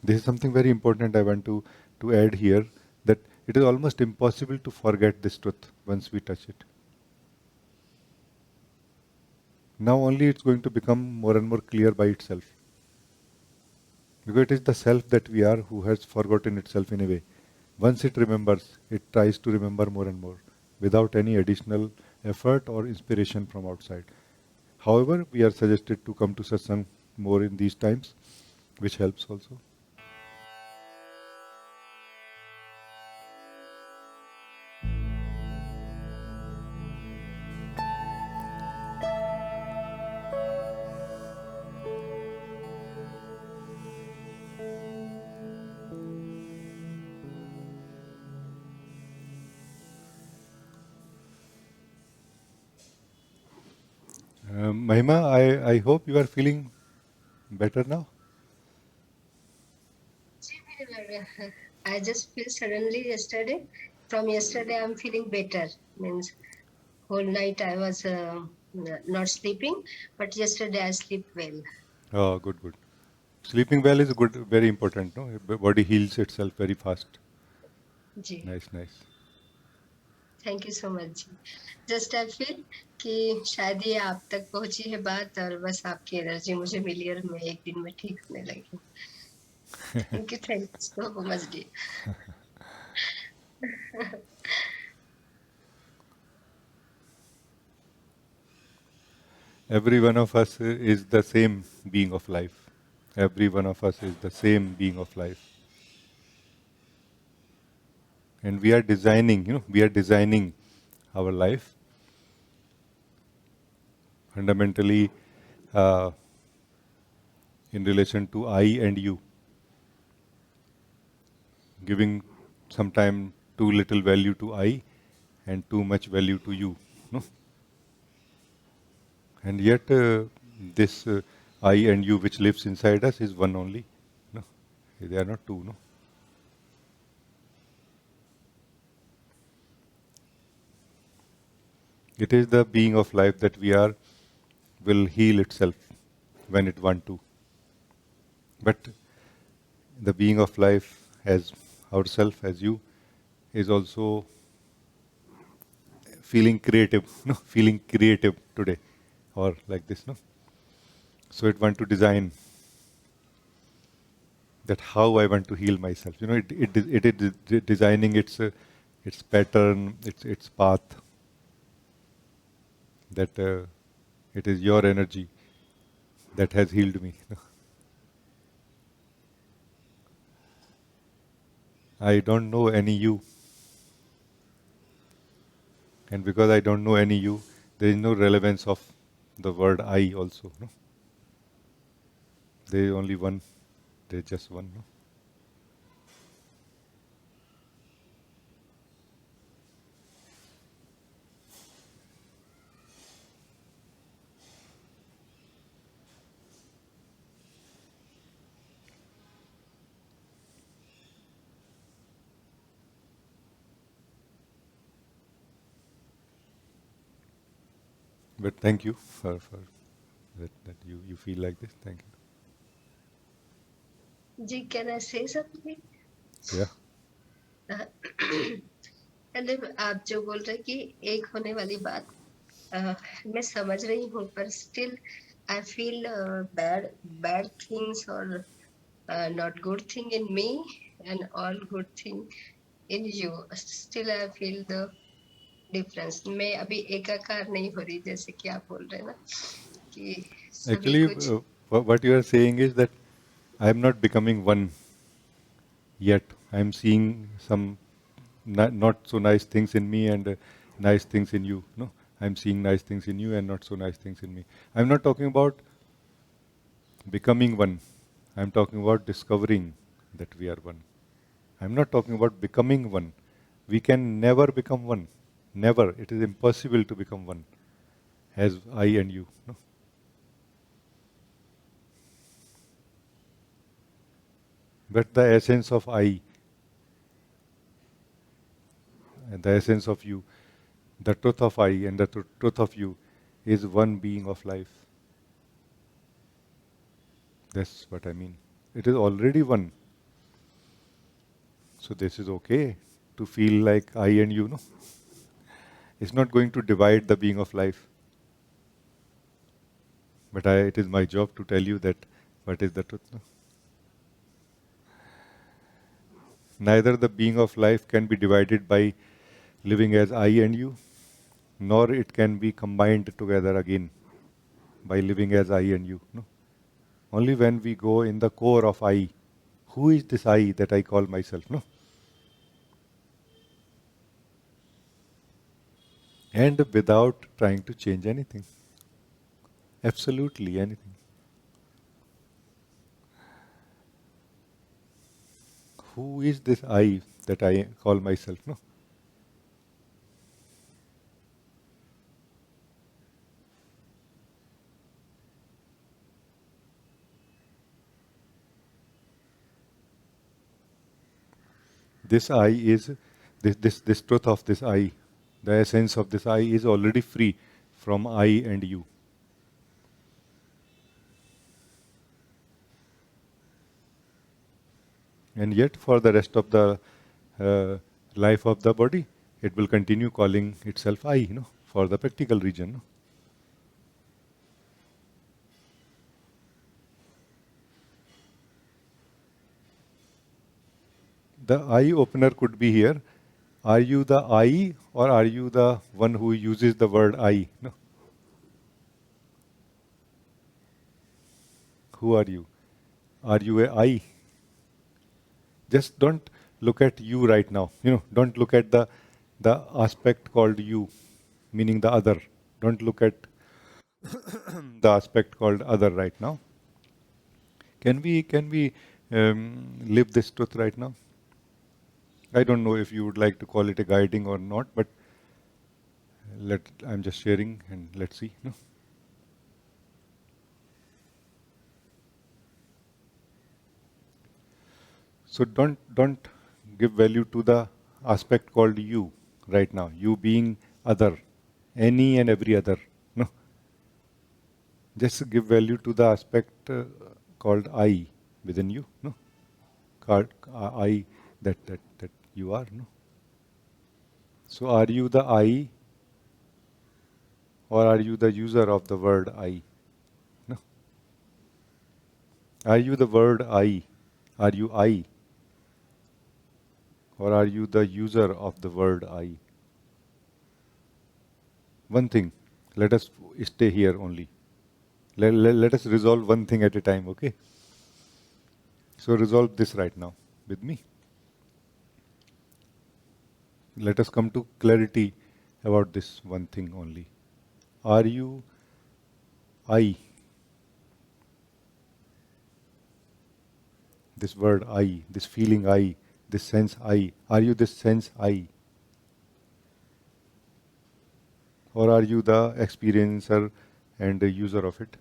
This is something very important I want to add here, that it is almost impossible to forget this truth once we touch it. Now only it's going to become more and more clear by itself. Because it is the self that we are who has forgotten itself in a way. Once it remembers, it tries to remember more and more without any additional effort or inspiration from outside. However, we are suggested to come to satsang more in these times, which helps also. Mahima, I hope you are feeling better now. I just feel suddenly yesterday. From yesterday, I'm feeling better. Means whole night I was not sleeping, but yesterday I sleep well. Oh, good, good. Sleeping well is good, very important. No, body heals itself very fast. जी, Nice, nice. Thank you so much जी. Just I feel कि शायद ये आप तक पहुंची है बात और बस आपकी एनर्जी मुझे मिली और मैं एक दिन में ठीक होने लगी. थैंक यू सो मच जी. Every one of us is the same being of life. Every one of us is the same being of life. And we are designing, we are designing our life fundamentally uh, in relation to I and you, giving sometime too little value to I and too much value to you. No? And yet, this I and you which lives inside us is one only. No? They are not two. No? It is the being of life that we are will heal itself when it want to. But the being of life as ourself, as you, is also feeling creative, no, feeling creative today, or like this, no. So it want to design that how I want to heal myself. It is designing its pattern, its path. That it is your energy that has healed me. I don't know any you, and because I don't know any you, there is no relevance of the word I also. No? There is only one. There is just one. No? But thank you for that you feel like this. Thank ji, can I say something? you. Yeah. मतलब आप जो बोल रहे हैं कि एक होने वाली बात मैं समझ रही हूँ, पर still I feel bad bad things और not good thing in me and all good thing in you. Still I feel the difference. मैं अभी एकाकार नहीं हो रही, जैसे कि आप बोल रहे हैं ना कि सभी Actually, कुछ. what you are saying is that I am not becoming one yet. I am seeing some not so nice things in me and nice things in you. No, I am seeing nice things in you and not so nice things in me. I am not talking about becoming one. I am talking about discovering that we are one. I am not talking about becoming one. We can never become one. Never. It is impossible to become one as I and you. No? But the essence of I and the essence of you, the truth of I and the truth of you is one being of life. That's what I mean. It is already one. So this is okay to feel like I and you, no? It's not going to divide the being of life. But it is my job to tell you that what is the truth. No? Neither the being of life can be divided by living as I and you, nor it can be combined together again by living as I and you. No? Only when we go in the core of I, who is this I that I call myself? No? And without trying to change anything. Absolutely anything. Who is this I that I call myself? No? This I is this truth of this I, the essence of this I is already free from I and you. And yet, for the rest of the uh, life of the body, it will continue calling itself I, for the practical region. No? The eye opener could be here. Are you the I or are you the one who uses the word I? No. Who are you? Are you a I? Just don't look at you right now. Don't look at the aspect called you, meaning the other. Don't look at the aspect called other right now. Can we live this truth right now? I don't know if you would like to call it a guiding or not, but I'm just sharing and let's see. No? So don't give value to the aspect called you right now. You being other, any and every other. No, just give value to the aspect called I within you. No, called I that you are. No. So are you the I or are you the user of the word I? No. Are you the word I? Are you I? Or are you the user of the word I? One thing, let us stay here only. Let us resolve one thing at a time, okay? So resolve this right now with me. Let us come to clarity about this one thing only. Are you I? This word I, this feeling I, this sense I. Are you this sense I? Or are you the experiencer and the user of it?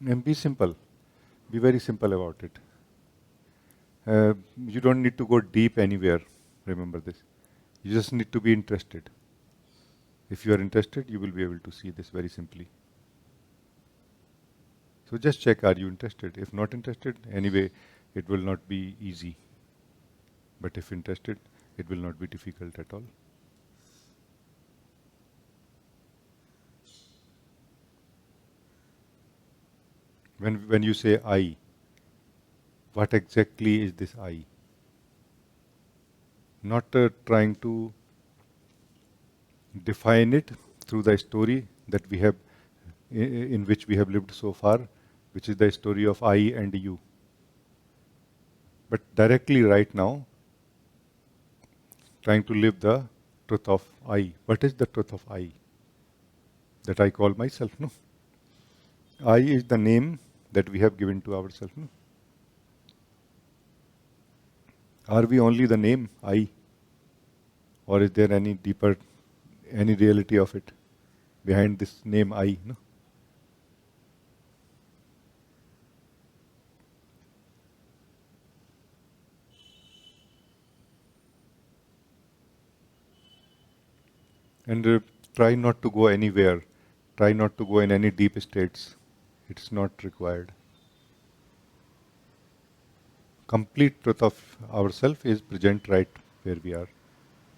And be simple. Be very simple about it. You don't need to go deep anywhere. Remember this. You just need to be interested. If you are interested, you will be able to see this very simply. So just check, are you interested? If not interested, anyway, it will not be easy. But if interested, it will not be difficult at all. When you say I, what exactly is this I? Not trying to define it through the story that we have, in which we have lived so far, which is the story of I and you. But directly right now, trying to live the truth of I. What is the truth of I? That I call myself, no? I is the name that we have given to ourselves, no? Are we only the name I? Or is there any deeper, any reality of it behind this name I? No? And try not to go anywhere. Try not to go in any deep states. It's not required. Complete truth of ourself is present right where we are.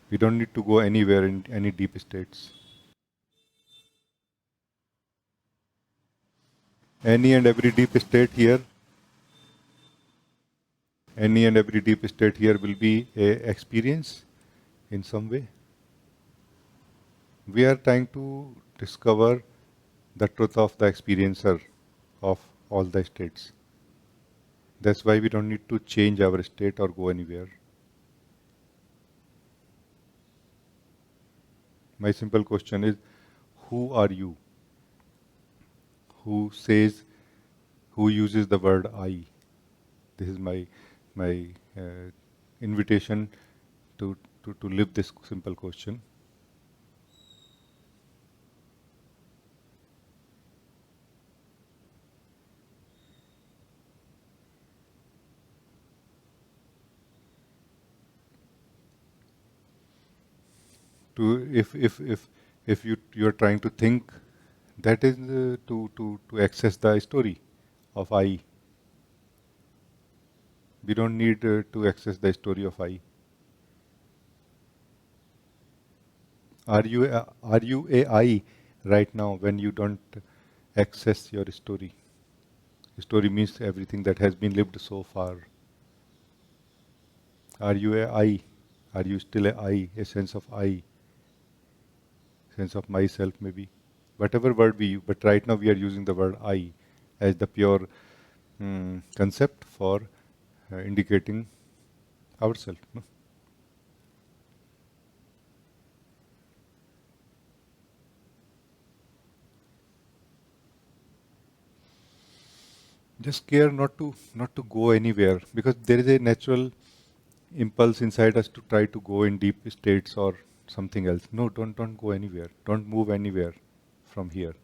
We don't need to go anywhere in any deep states. Any and every deep state here, any and every deep state here will be a experience in some way. We are trying to discover the truth of the experiencer of all the states. That's why we don't need to change our state or go anywhere. My simple question is, who are you? Who says, who uses the word I? This is my invitation to live this simple question. To if you're trying to think, that is to access the story of I. We don't need to access the story of I. Are you a I right now when you don't access your story? Story means everything that has been lived so far. Are you a I? Are you still a I? A sense of I, sense of myself maybe. Whatever word we use, but right now we are using the word I as the pure concept for indicating ourselves. No? Just care not to go anywhere, because there is a natural impulse inside us to try to go in deep states or something else. No, don't go anywhere. Don't move anywhere from here.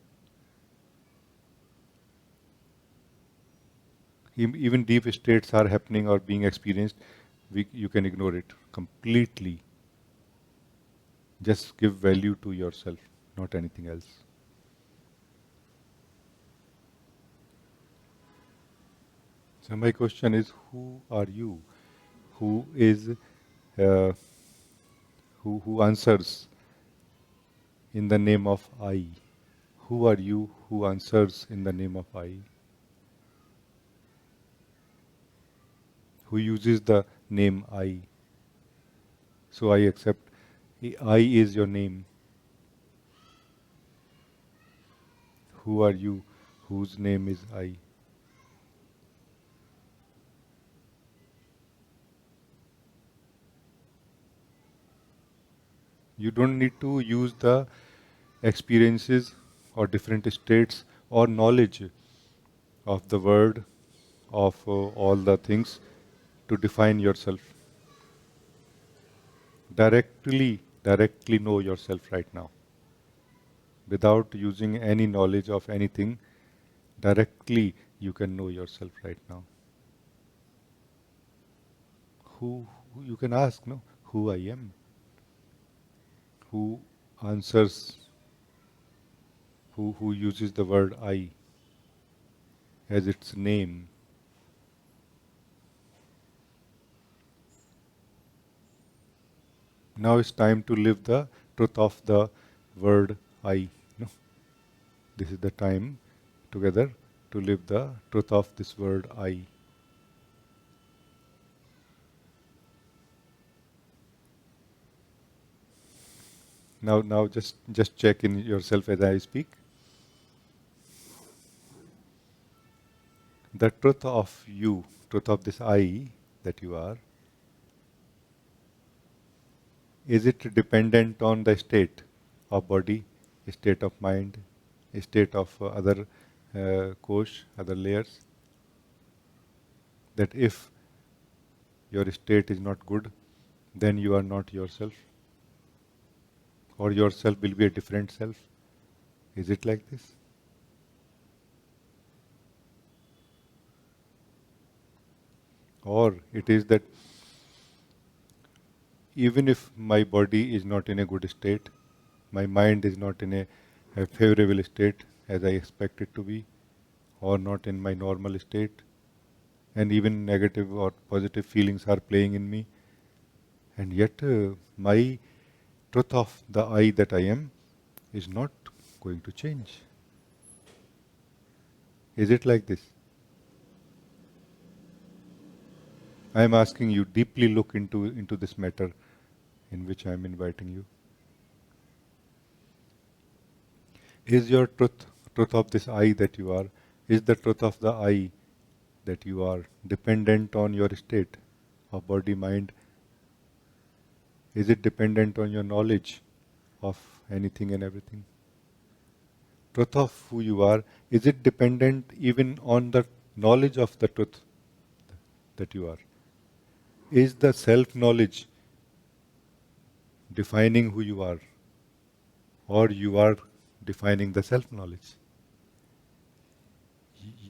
Even deep states are happening or being experienced. You can ignore it completely. Just give value to yourself, not anything else. So my question is, who are you? Who is uh, who answers in the name of I? Who are you who answers in the name of I? Who uses the name I? So I accept I is your name. Who are you whose name is I? You don't need to use the experiences or different states or knowledge of the word, of all the things to define yourself. Directly know yourself right now. Without using any knowledge of anything, directly you can know yourself right now. Who you can ask, no? Who I am? Who answers, who uses the word I as its name? Now it's time to live the truth of the word I. No? This is the time together to live the truth of this word I. Now just check in yourself as I speak. The truth of you, truth of this I that you are, is it dependent on the state of body, state of mind, state of other kosh, other layers? That if your state is not good, then you are not yourself, or yourself will be a different self. Is it like this? Or it is that even if my body is not in a good state, My mind is not in a favorable state as I expect it to be, or not in my normal state, and even negative or positive feelings are playing in me, and yet my truth of the I that I am is not going to change. Is it like this? I am asking you deeply look into this matter in which I am inviting you. Is your truth of this I that you are, is the truth of the I that you are dependent on your state of body mind? Is it dependent on your knowledge of anything and everything? Truth of who you are, is it dependent even on the knowledge of the truth that you are? Is the self knowledge defining who you are, or you are defining the self knowledge?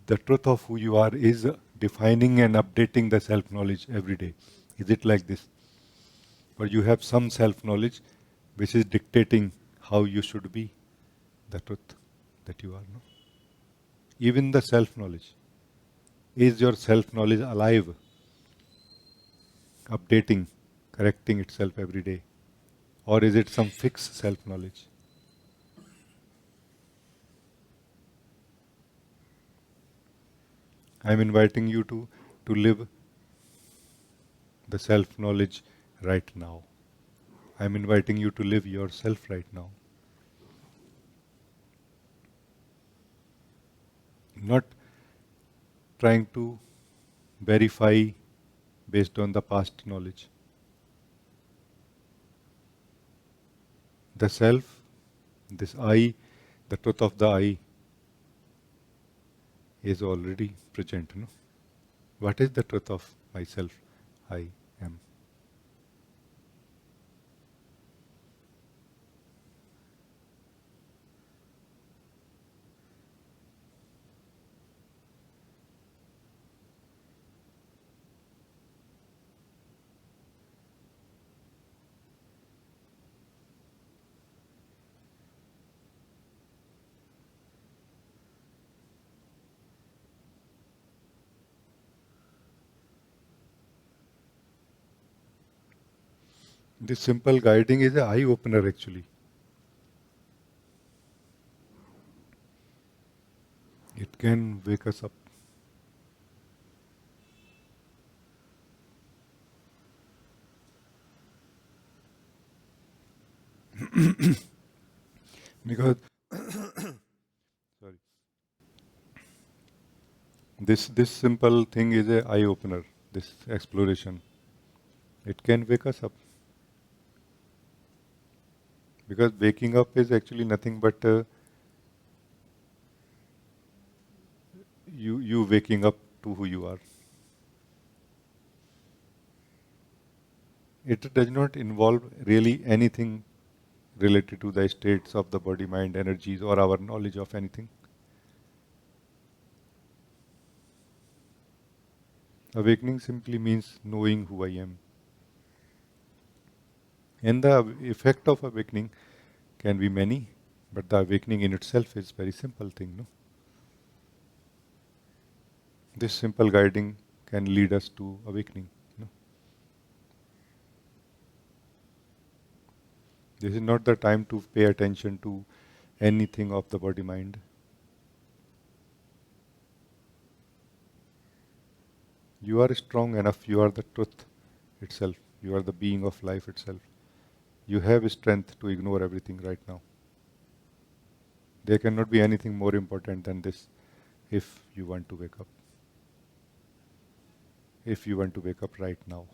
The truth of who you are is defining and updating the self knowledge every day. Is it like this? Or you have some self knowledge which is dictating how you should be, the truth that you are. No? Even the self knowledge. Is your self knowledge alive, updating, correcting itself every day? Or is it some fixed self knowledge? I am inviting you to live the self knowledge right now. I am inviting you to live yourself right now. Not trying to verify based on the past knowledge. The self, this I, the truth of the I, is already present. No? What is the truth of myself? I am. This simple guiding is an eye opener actually. It can wake us up. Because sorry, this simple thing is a eye opener. This exploration, it can wake us up, because waking up is actually nothing but you waking up to who you are. It does not involve really anything related to the states of the body, mind, energies, or our knowledge of anything. Awakening simply means knowing who I am. And the effect of awakening can be many, but the awakening in itself is very simple thing. No? This simple guiding can lead us to awakening. No? This is not the time to pay attention to anything of the body mind. You are strong enough, you are the truth itself, you are the being of life itself. You have strength to ignore everything right now. There cannot be anything more important than this if you want to wake up. If you want to wake up right now.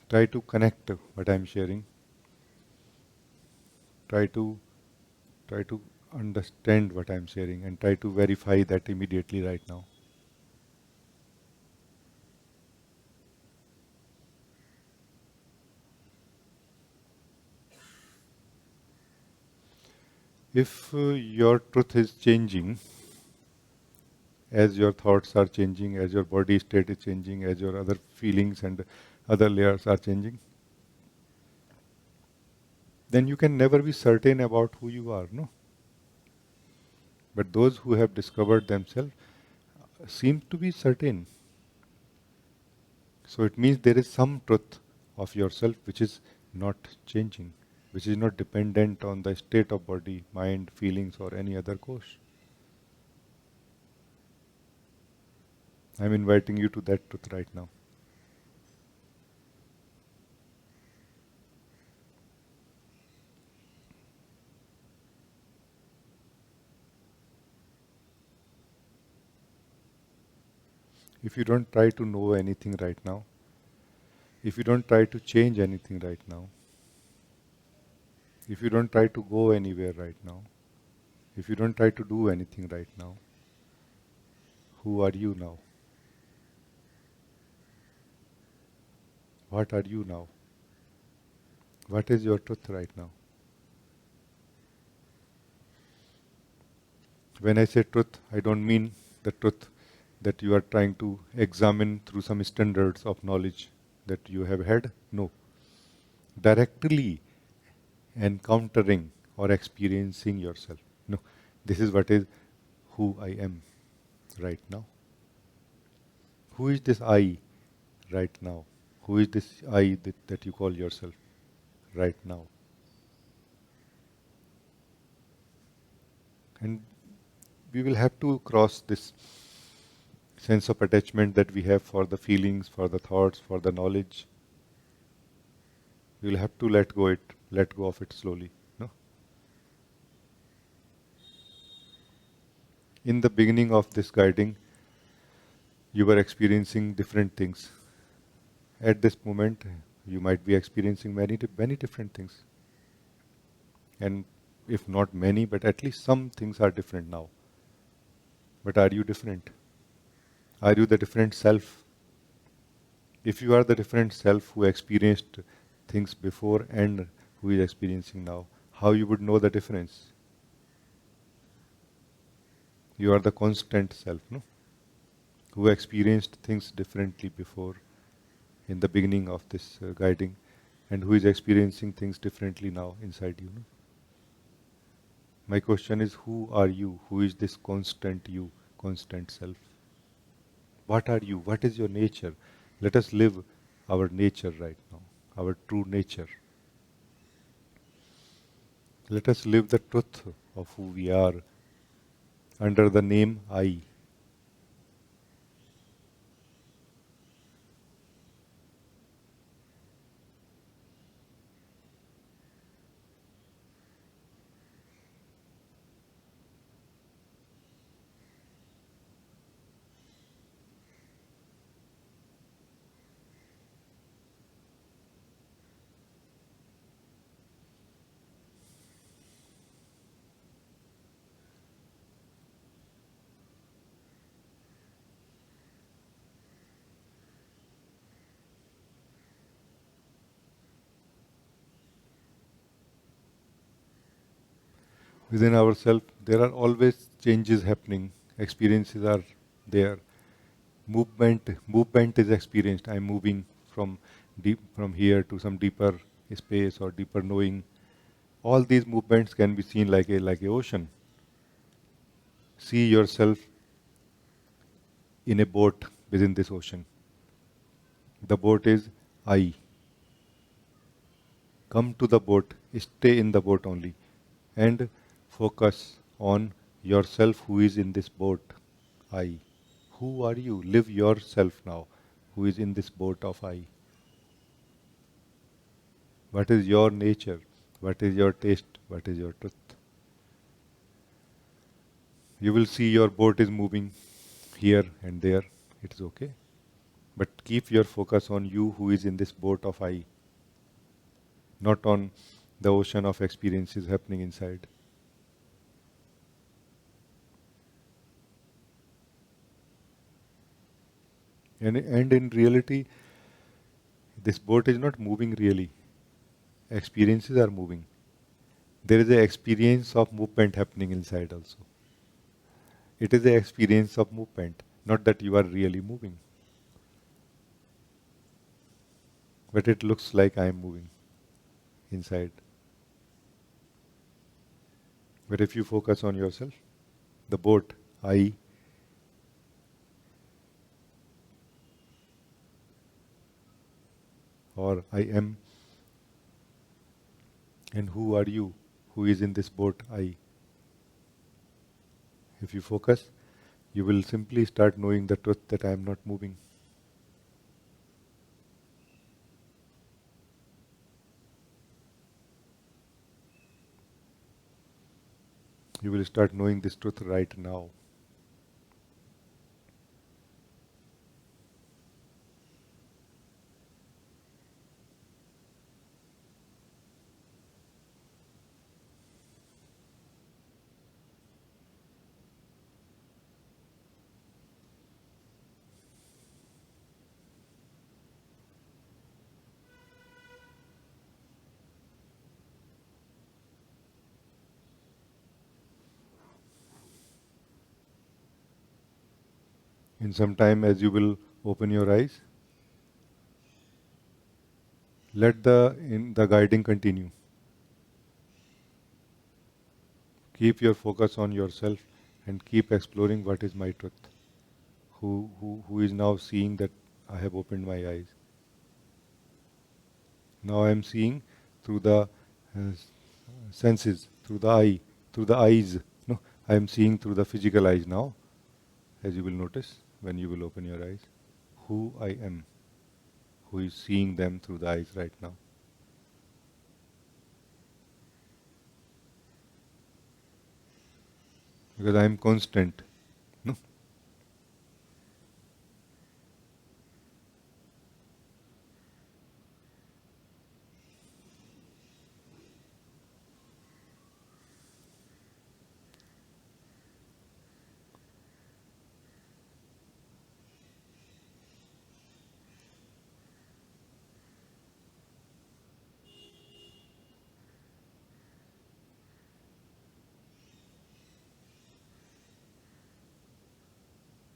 Try to connect what I am sharing. Try to try to understand what I am sharing and try to verify that immediately right now. If your truth is changing as your thoughts are changing, as your body state is changing, as your other feelings and other layers are changing, then you can never be certain about who you are, no? But those who have discovered themselves seem to be certain. So it means there is some truth of yourself which is not changing, which is not dependent on the state of body, mind, feelings, or any other cause. I'm inviting you to that truth right now. If you don't try to know anything right now, if you don't try to change anything right now, if you don't try to go anywhere right now, if you don't try to do anything right now, who are you now? What are you now? What is your truth right now? When I say truth, I don't mean the truth that you are trying to examine through some standards of knowledge that you have had. No. Directly encountering or experiencing yourself. No. This is what is who I am right now. Who is this I right now? Who is this I that you call yourself right now? And we will have to cross this sense of attachment that we have for the feelings, for the thoughts, for the knowledge. We will have to let go of it slowly. No? In the beginning of this guiding, you were experiencing different things. At this moment, you might be experiencing many different things. And if not many, but at least some things are different now. But are you different? Are you the different self? If you are the different self who experienced things before and who is experiencing now, how you would know the difference? You are the constant self, no? Who experienced things differently before in the beginning of this guiding and who is experiencing things differently now inside you. No? My question is, who are you? Who is this constant you, constant self? What are you? What is your nature? Let us live our nature right now, our true nature. Let us live the truth of who we are under the name I. Within ourselves, there are always changes happening. Experiences are there. Movement is experienced. I'm moving from from here to some deeper space or deeper knowing. All these movements can be seen like a ocean. See yourself in a boat within this ocean. The boat is I. Come to the boat, stay in the boat only, and focus on yourself who is in this boat. I. Who are you? Live yourself now, who is in this boat of I. What is your nature? What is your taste? What is your truth? You will see your boat is moving here and there. It is okay. But keep your focus on you who is in this boat of I, not on the ocean of experiences happening inside. And in reality, this boat is not moving really. Experiences are moving. There is an experience of movement happening inside also. It is the experience of movement, not that you are really moving. But it looks like I am moving inside. But if you focus on yourself, the boat, I, or I am, and who are you, who is in this boat, I. If you focus, you will simply start knowing the truth that I am not moving. You will start knowing this truth right now. In some time, as you will open your eyes, let the guiding continue. Keep your focus on yourself and keep exploring what is my truth. Who is now seeing that I have opened my eyes. Now I am seeing through the senses, through the eye, through the eyes. No, I am seeing through the physical eyes now, as you will notice when you will open your eyes. Who I am, who is seeing them through the eyes right now. Because I am constant. No,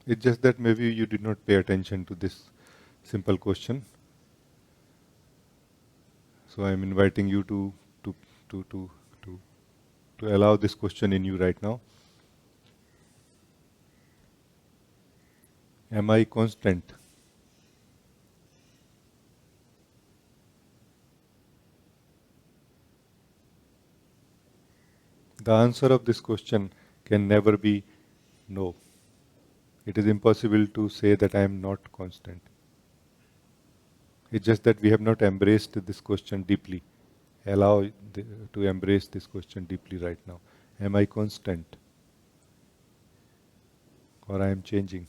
it's just that maybe you did not pay attention to this simple question. So I am inviting you to to to to to allow this question in you right now. Am I constant? The answer of this question can never be no. It is impossible to say that I am not constant. It's just that we have not embraced this question deeply. Allow to embrace this question deeply right now. Am I constant or I am changing?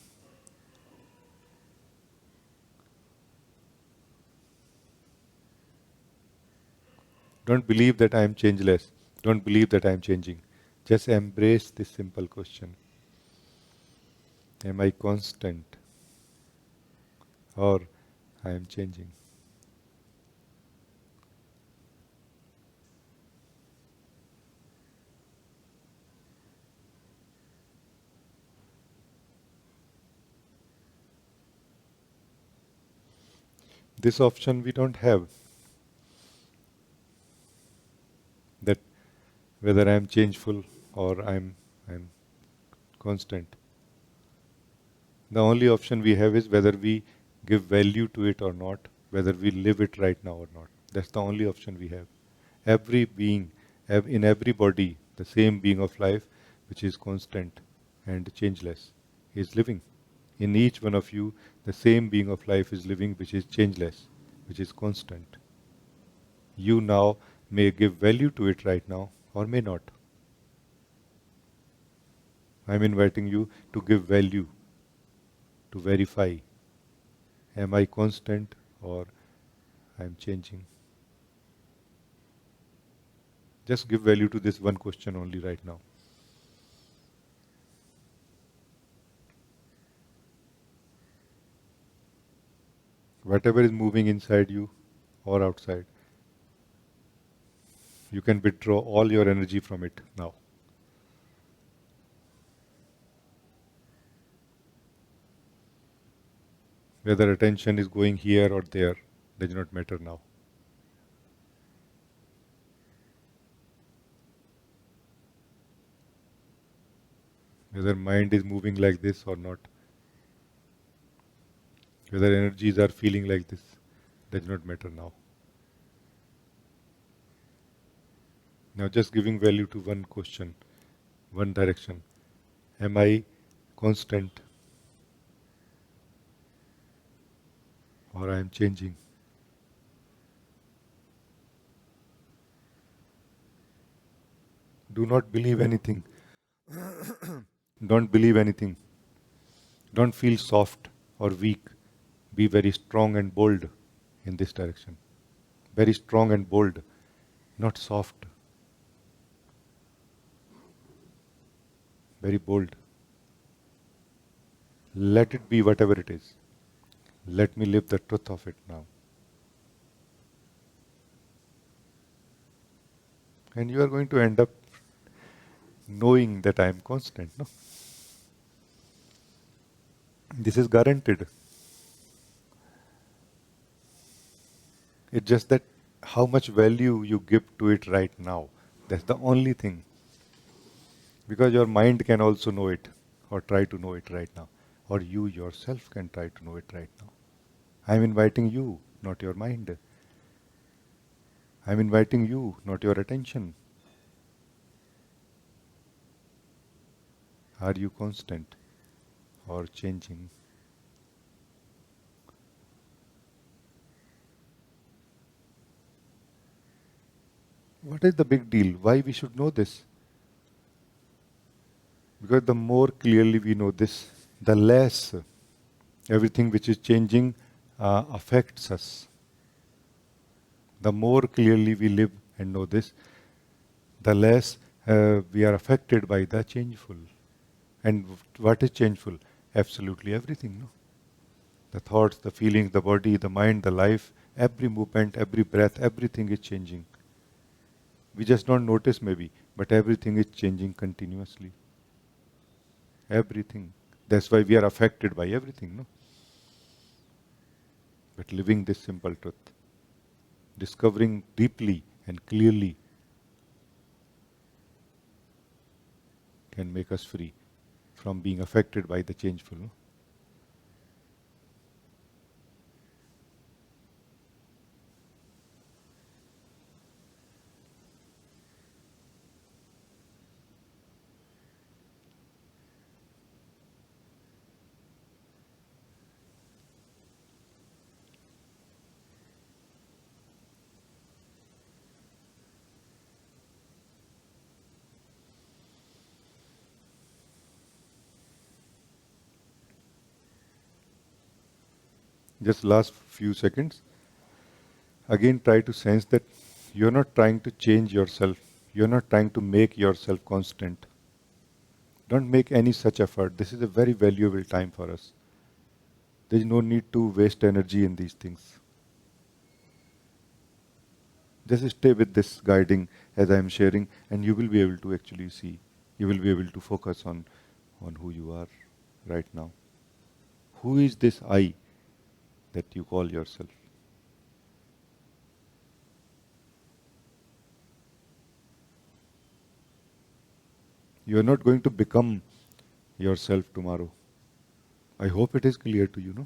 Don't believe that I am changeless. Don't believe that I am changing. Just embrace this simple question. Am I constant or I am changing? This option we don't have, that whether I am changeful or I'm constant. The only option we have is whether we give value to it or not, whether we live it right now or not. That's the only option we have. Every being, in every body, the same being of life, which is constant and changeless, is living. In each one of you, the same being of life is living, which is changeless, which is constant. You now may give value to it right now or may not. I'm inviting you to give value, to verify. Am I constant or I'm changing? Just give value to this one question only right now. Whatever is moving inside you or outside, you can withdraw all your energy from it now. Whether attention is going here or there does not matter now. Whether mind is moving like this or not, whether energies are feeling like this does not matter now. Now just giving value to one question, one direction. Am I constant or I am changing? Do not believe anything. Don't believe anything. Don't feel soft or weak. Be very strong and bold in this direction. Very strong and bold, not soft. Very bold. Let it be whatever it is. Let me live the truth of it now. And you are going to end up knowing that I am constant. No? This is guaranteed. It's just that how much value you give to it right now. That's the only thing. Because your mind can also know it or try to know it right now. Or you yourself can try to know it right now. I'm inviting you, not your mind. I'm inviting you, not your attention. Are you constant or changing? What is the big deal? Why we should know this? Because the more clearly we know this, the less everything which is changing affects us. The more clearly we live and know this, the less we are affected by the changeful. And what is changeful? Absolutely everything. No? The thoughts, the feelings, the body, the mind, the life, every movement, every breath, everything is changing. We just don't notice maybe, but everything is changing continuously. Everything. That's why we are affected by everything. No? But living this simple truth, discovering deeply and clearly can make us free from being affected by the changeful. No? Just last few seconds. Again, try to sense that you're not trying to change yourself. You're not trying to make yourself constant. Don't make any such effort. This is a very valuable time for us. There is no need to waste energy in these things. Just stay with this guiding as I am sharing, and you will be able to actually see. You will be able to focus on who you are right now. Who is this I that you call yourself? You are not going to become yourself tomorrow. I hope it is clear to you, no?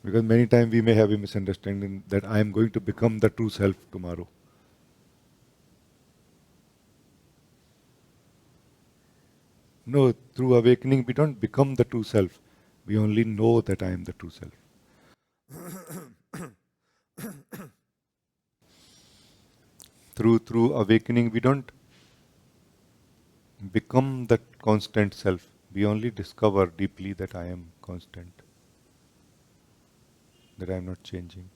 Because many times we may have a misunderstanding that I am going to become the true self tomorrow. No, through awakening we don't become the true self. We only know that I am the true self. Through awakening we don't become the constant self. We only discover deeply that I am constant, that I am not changing.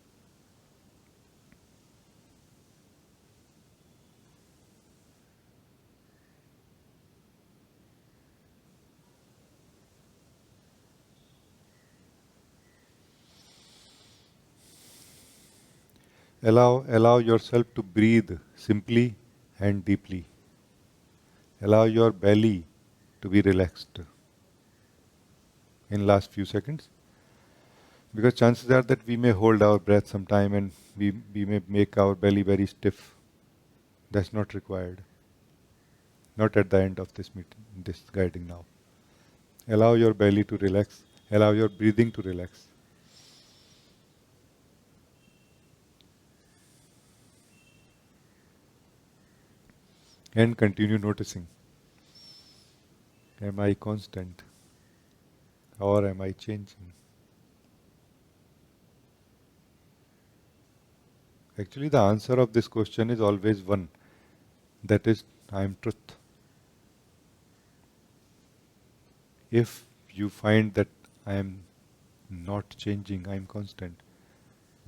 Allow yourself to breathe simply and deeply. Allow your belly to be relaxed in last few seconds. Because chances are that we may hold our breath sometime and we may make our belly very stiff. That's not required. Not at the end of this meeting, this guiding now. Allow your belly to relax. Allow your breathing to relax. And continue noticing. Am I constant? Or am I changing? Actually, the answer of this question is always one. That is, I am truth. If you find that I am not changing, I am constant,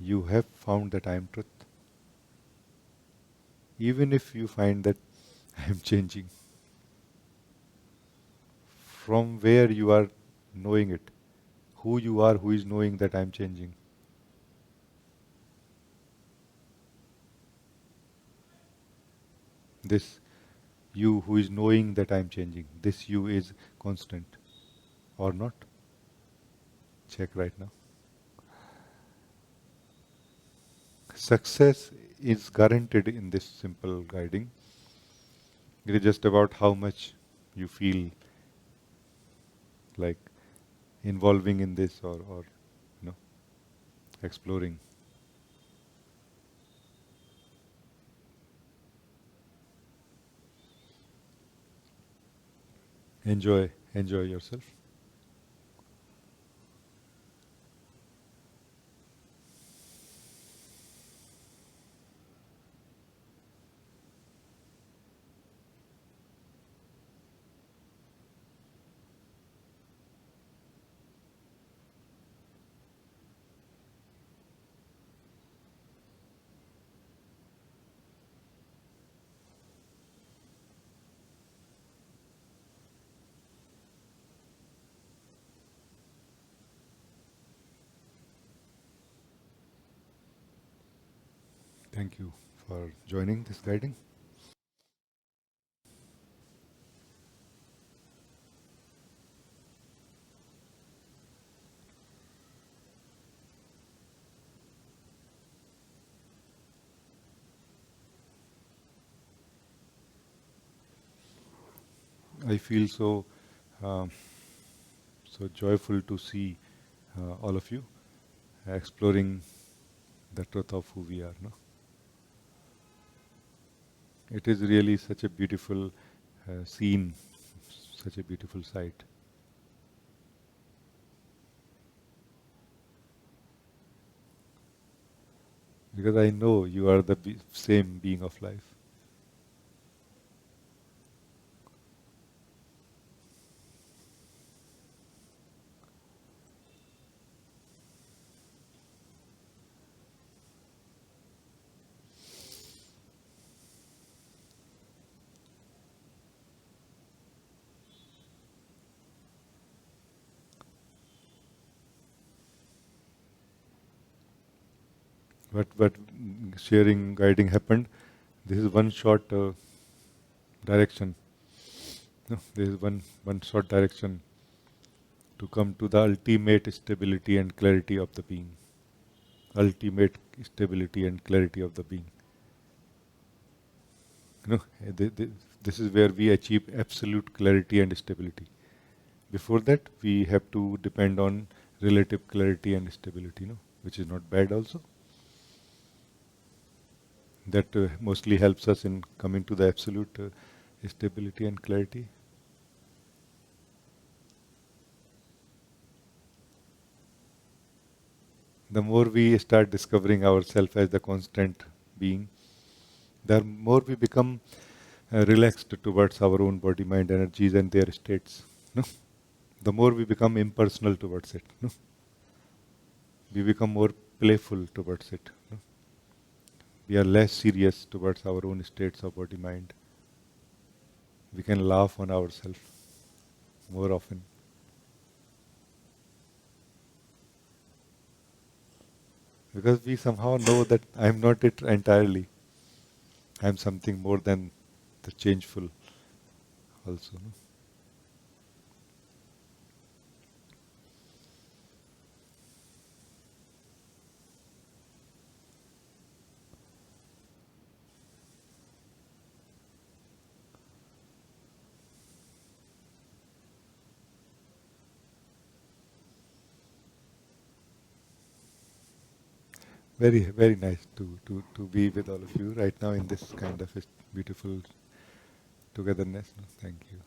you have found that I am truth. Even if you find that I am changing, from where you are knowing it, who you are, who is knowing that I am changing. This you who is knowing that I am changing, this you is constant or not? Check right now. Success is guaranteed in this simple guiding. It is just about how much you feel like involving in this or you know exploring. Enjoy yourself. Thank you for joining this guiding. I feel um, so joyful to see all of you exploring the truth of who we are. No? It is really such a beautiful scene, such a beautiful sight. Because I know you are the same being of life. But sharing, guiding happened. This is one short direction. No, this is one short direction to come to the ultimate stability and clarity of the being. Ultimate stability and clarity of the being. You know, this is where we achieve absolute clarity and stability. Before that, we have to depend on relative clarity and stability, no? Which is not bad also. That mostly helps us in coming to the absolute stability and clarity. The more we start discovering ourselves as the constant being, the more we become relaxed towards our own body, mind, energies, and their states. No? The more we become impersonal towards it. No? We become more playful towards it. No? We are less serious towards our own states of body, mind. We can laugh on ourselves more often. Because we somehow know that I am not it entirely. I am something more than the changeful also. No? Very, very nice to be with all of you right now in this kind of beautiful togetherness. No, thank you.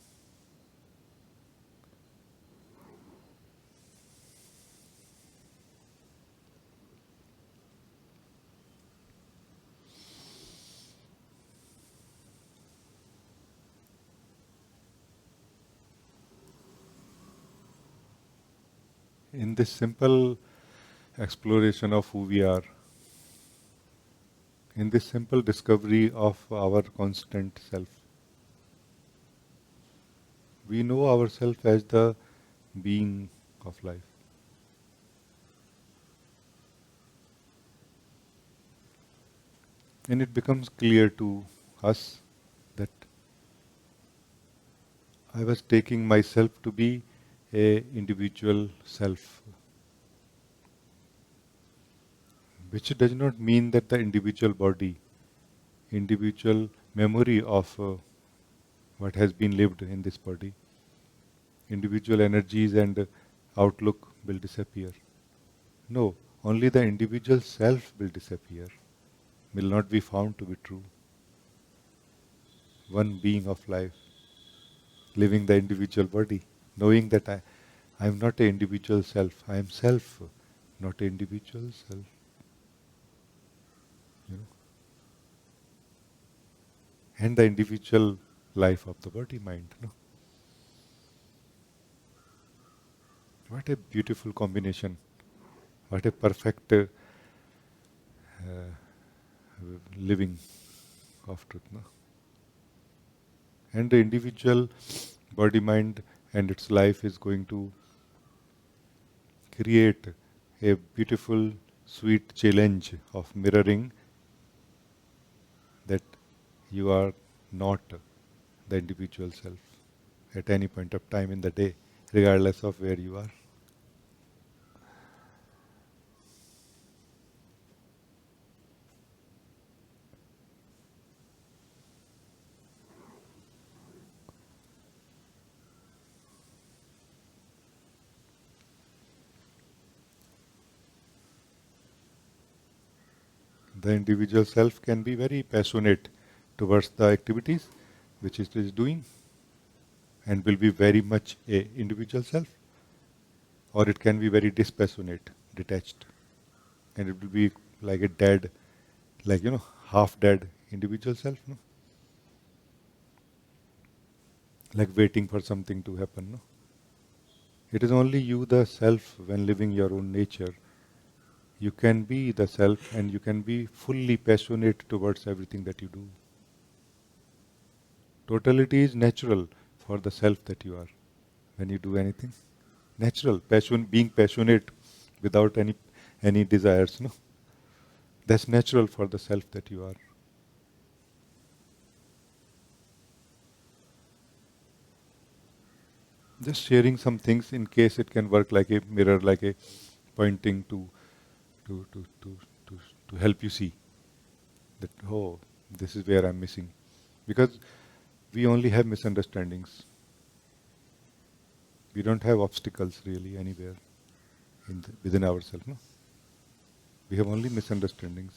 In this simple exploration of who we are, in this simple discovery of our constant self, we know ourselves as the being of life. And it becomes clear to us that I was taking myself to be a individual self, which does not mean that the individual body, individual memory of what has been lived in this body, individual energies and outlook will disappear. No, only the individual self will disappear, will not be found to be true. One being of life, living the individual body, knowing that I am not an individual self, I am self, not an individual self. You know? And the individual life of the body mind. No? What a beautiful combination. What a perfect living of truth. No? And the individual body mind and its life is going to create a beautiful, sweet challenge of mirroring that you are not the individual self at any point of time in the day, regardless of where you are. The individual self can be very passionate towards the activities which it is doing and will be very much a individual self, or it can be very dispassionate, detached, and it will be like a dead, like half dead individual self, no? Like waiting for something to happen. No? It is only you, the self, when living your own nature. You can be the self and you can be fully passionate towards everything that you do. Totality is natural for the self that you are when you do anything. Natural, passion, being passionate without any desires. No, that's natural for the self that you are. Just sharing some things in case it can work like a mirror, like a pointing to to to to, to help you see that this is where I'm missing, because we only have misunderstandings. We don't have obstacles really anywhere within ourselves. No, we have only misunderstandings.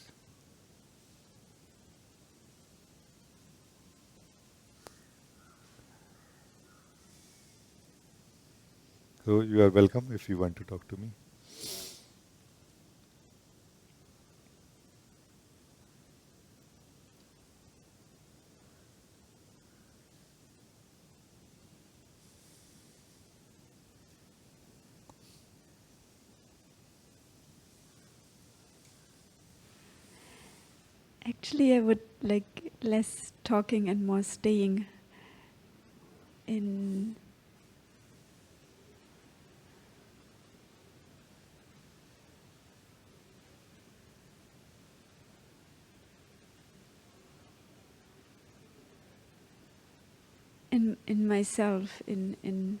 So you are welcome if you want to talk to me. Actually, I would like less talking and more staying in in myself. In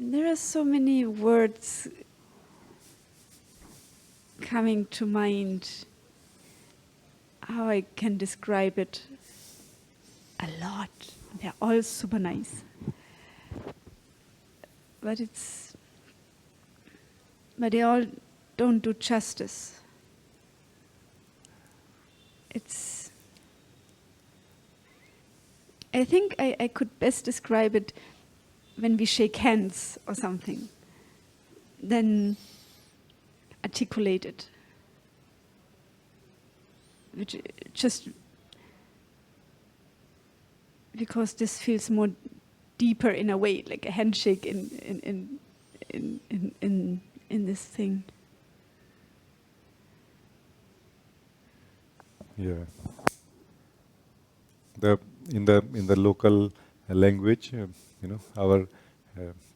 there are so many words coming to mind. How I can describe it? A lot. they're all super nice. But they all don't do justice. I think I could best describe it when we shake hands or something, then articulate it. Which just because this feels more deeper in a way, like a handshake in this thing. Yeah. In the local language, our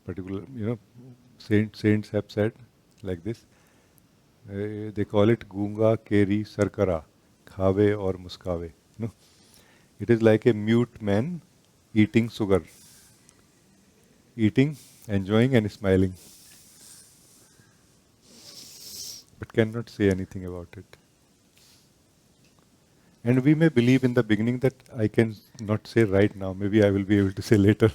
particular, saints have said like this. They call it Gunga Keri Sarkara, Khave or Muskave. No, it is like a mute man eating sugar, eating, enjoying, and smiling, but cannot say anything about it. And we may believe in the beginning that I can not say right now. Maybe I will be able to say later.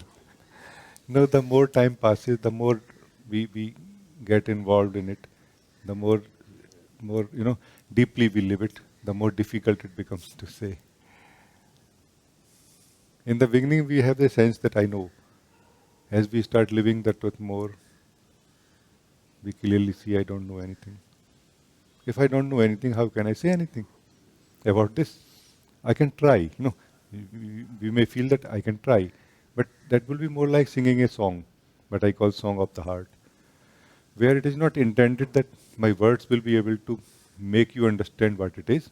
No, the more time passes, the more we get involved in it, the more deeply we live it, the more difficult it becomes to say. In the beginning, we have the sense that I know. As we start living the truth more, we clearly see I don't know anything. If I don't know anything, how can I say anything about this? I can try. We may feel that I can try, but that will be more like singing a song, what I call song of the heart, where it is not intended that my words will be able to make you understand what it is,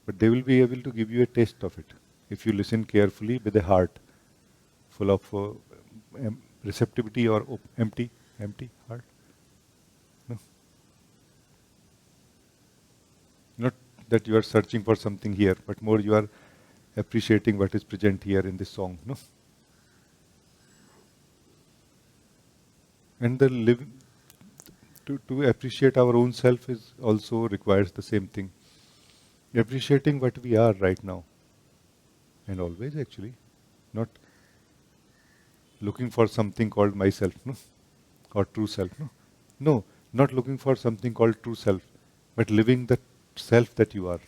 but they will be able to give you a taste of it if you listen carefully with a heart full of receptivity or empty heart. No, not that you are searching for something here, but more you are appreciating what is present here in this song. No, and the live to appreciate our own self is also requires the same thing. Appreciating what we are right now and always actually, not looking for something called myself, no, or true self, no, no, not looking for something called true self, but living the self that you are,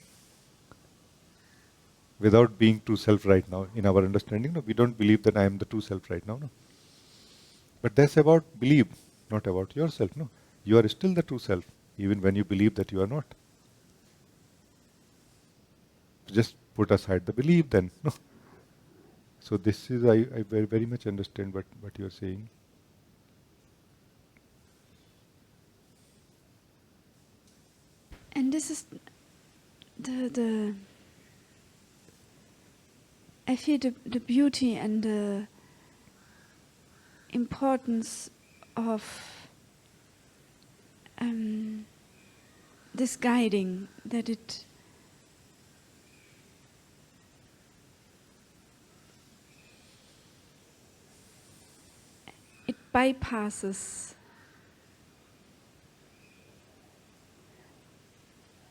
without being true self right now. In our understanding, no, we don't believe that I am the true self right now, no. But that's about belief, not about yourself, no. You are still the true self, even when you believe that you are not. Just put aside the belief then, no. So this is, I very, very much understand what you are saying. And this is the I feel the beauty and the importance of this guiding, that it bypasses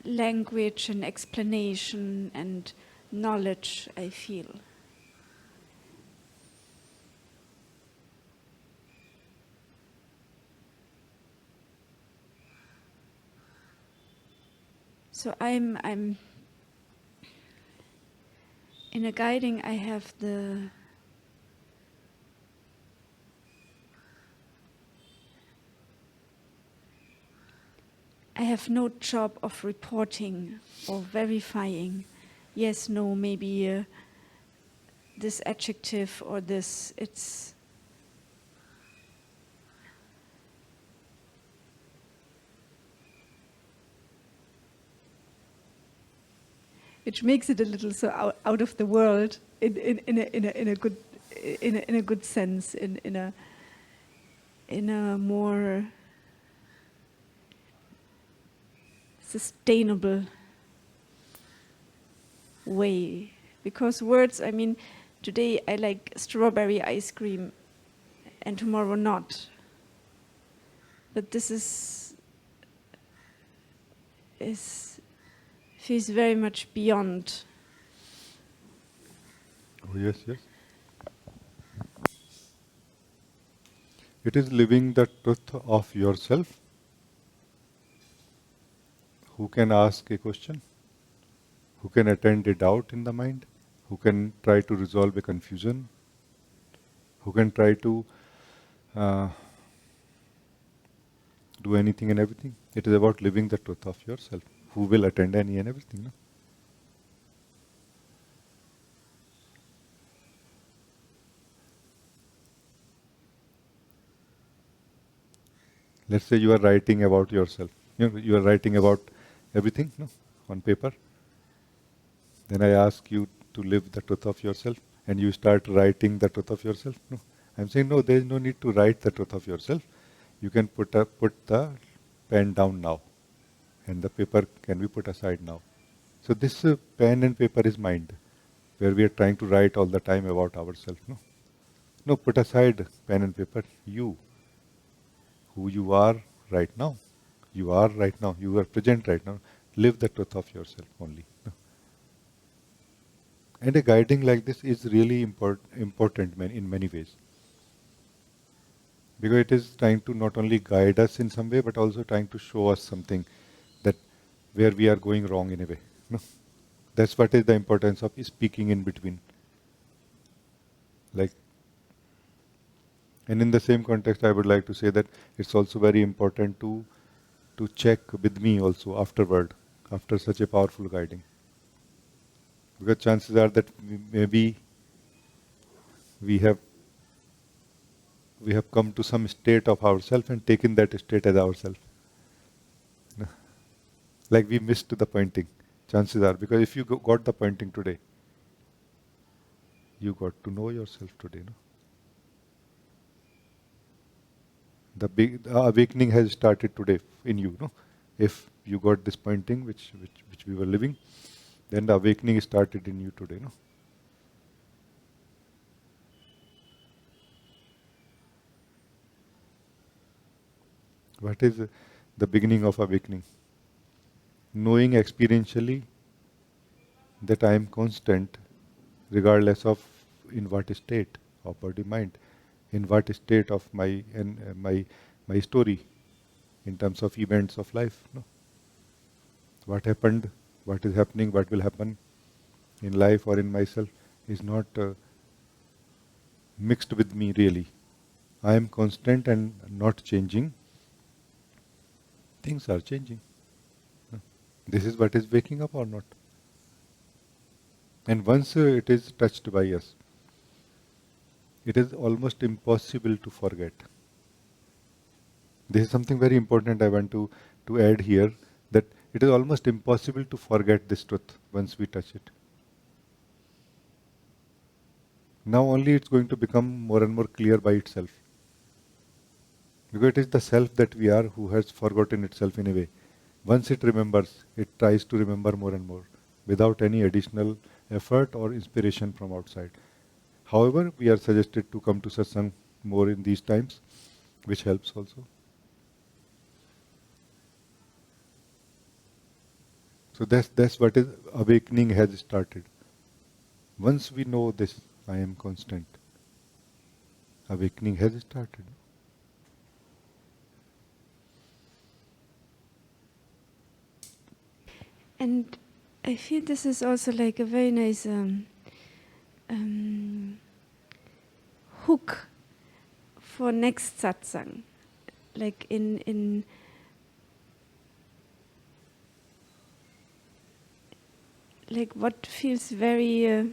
language and explanation and knowledge, I feel. So I'm in a guiding, I have no job of reporting or verifying. Yes, no, maybe this adjective or this, which makes it a little so out of the world in a good sense, in a more sustainable way. Because words, I mean, today I like strawberry ice cream and tomorrow not. But this feels very much beyond. Oh, yes, yes. It is living the truth of yourself. Who can ask a question? Who can attend a doubt in the mind? Who can try to resolve a confusion? Who can try to uh, do anything and everything? It is about living the truth of yourself. Who will attend any and everything? No? Let's say you are writing about yourself. You are writing about everything, no, on paper. Then I ask you to live the truth of yourself, and you start writing the truth of yourself. No, I'm saying no. There is no need to write the truth of yourself. You can put the pen down now, and the paper can be put aside now. So this pen and paper is mind, where we are trying to write all the time about ourselves. No, no. Put aside pen and paper. You, who you are right now. You are right now. You are present right now. Live the truth of yourself only. No? And a guiding like this is really important in many ways. Because it is trying to not only guide us in some way, but also trying to show us something that where we are going wrong in a way. No? That's what is the importance of speaking in between. Like, and in the same context, I would like to say that it's also very important to check with me also afterward, after such a powerful guiding. Because chances are that maybe we have we have come to some state of ourself and taken that state as ourself. No? Like we missed the pointing. Chances are, because if you got the pointing today, you got to know yourself today. No? The awakening has started today in you. No? If you got this pointing, which we were living, then the awakening started in you today. No? What is the beginning of awakening? Knowing experientially that I am constant regardless of in what state of body mind, in what state of my story in terms of events of life. No? What happened, what is happening, what will happen in life or in myself is not mixed with me really. I am constant and not changing. Things are changing. No? This is what is waking up or not. And once it is touched by us, it is almost impossible to forget. This is something very important I want to add here, that it is almost impossible to forget this truth once we touch it. Now only it's going to become more and more clear by itself. Because it is the self that we are who has forgotten itself in a way. Once it remembers, it tries to remember more and more without any additional effort or inspiration from outside. However, we are suggested to come to satsang more in these times, which helps also. So that's what is awakening has started. Once we know this, I am constant, awakening has started. And I feel this is also like a very nice hook for next satsang. Like in like what feels very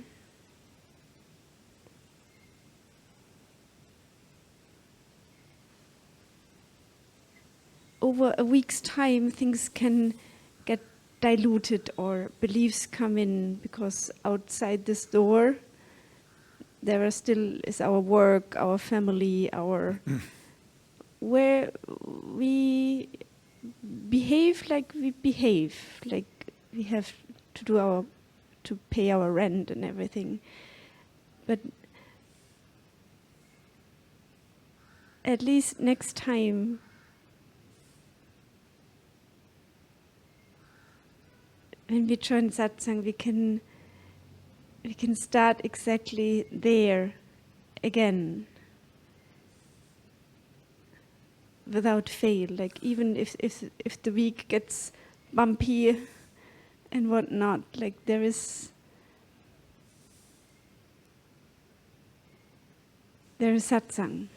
over a week's time, things can get diluted or beliefs come in, because outside this door there are still is our work, our family, our where we behave like we behave, like we have to do our to pay our rent and everything. But at least next time when we join satsang, we can start exactly there again. without fail. Like even if the week gets bumpy and whatnot, like there is satsang.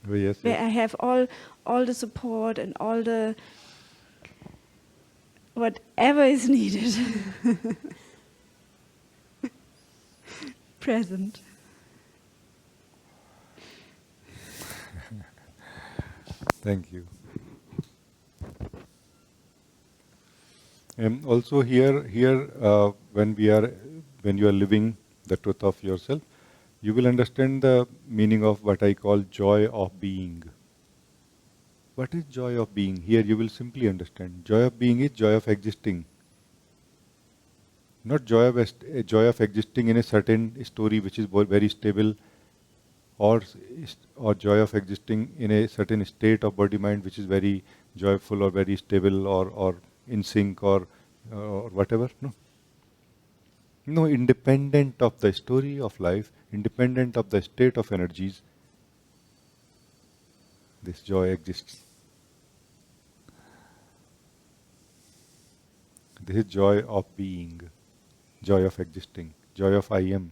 Oh, yes, Where yes. I have all the support and all the whatever is needed present. Thank you. And also here, when you are living the truth of yourself, you will understand the meaning of what I call joy of being. What is joy of being? Here you will simply understand. Joy of being is joy of existing. Not joy of existing in a certain story which is very stable, or or joy of existing in a certain state of body mind which is very joyful or very stable or in sync or whatever. No, no, independent of the story of life, independent of the state of energies, this joy exists. This is joy of being, joy of existing, joy of I am.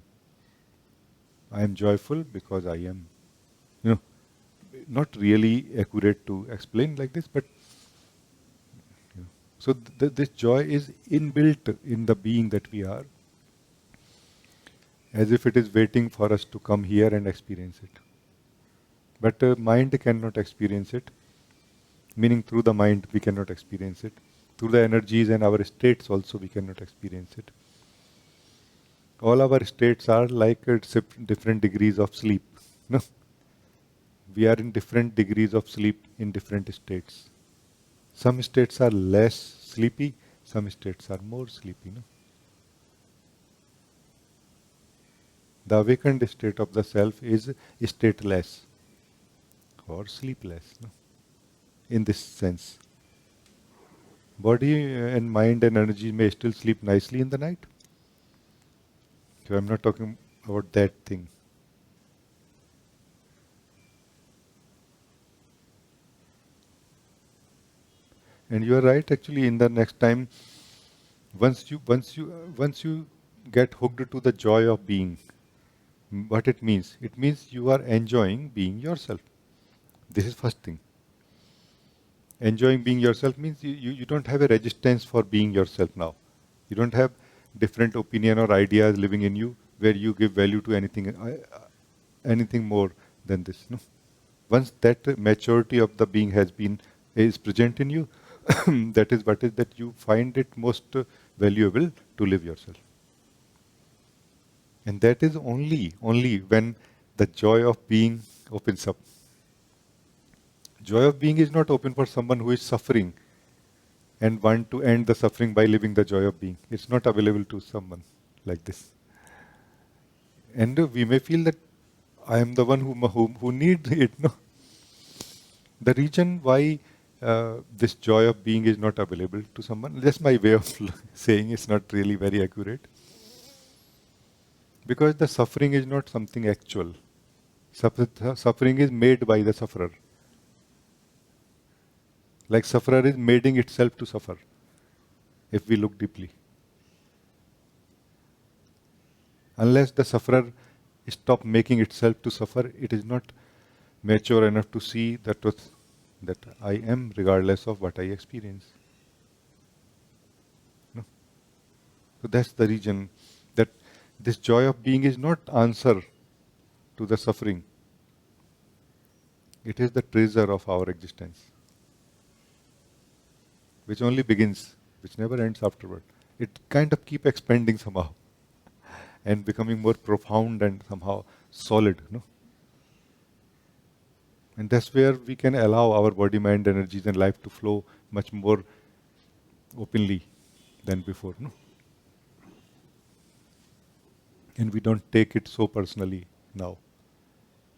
I am joyful because I am. You know, not really accurate to explain like this, but so this joy is inbuilt in the being that we are, as if it is waiting for us to come here and experience it. But mind cannot experience it, meaning through the mind we cannot experience it. Through the energies and our states also we cannot experience it. All our states are like different degrees of sleep. No? We are in different degrees of sleep in different states. Some states are less sleepy, some states are more sleepy. No? The awakened state of the self is stateless or sleepless, no? In this sense. Body and mind and energy may still sleep nicely in the night. So I'm not talking about that thing. And you are right. Actually, in the next time, once you get hooked to the joy of being, what it means? It means you are enjoying being yourself. This is first thing. Enjoying being yourself means you don't have a resistance for being yourself now. You don't have different opinion or ideas living in you where you give value to anything more than this. No? Once that maturity of the being is present in you, that is what is that you find it most valuable to live yourself. And that is only when the joy of being opens up. Joy of being is not open for someone who is suffering and want to end the suffering by living the joy of being. It's not available to someone like this. And we may feel that I am the one who needs it. No, the reason why this joy of being is not available to someone. That's my way of saying it's not really very accurate. Because the suffering is not something actual. Suffering is made by the sufferer. Like sufferer is mating itself to suffer, if we look deeply. Unless the sufferer stop making itself to suffer, it is not mature enough to see the truth that I am regardless of what I experience. No? So that's the reason that this joy of being is not answer to the suffering. It is the treasure of our existence, which only begins, which never ends afterward. It kind of keep expanding somehow and becoming more profound and somehow solid. No? And that's where we can allow our body, mind, energies and life to flow much more openly than before. No? And we don't take it so personally now.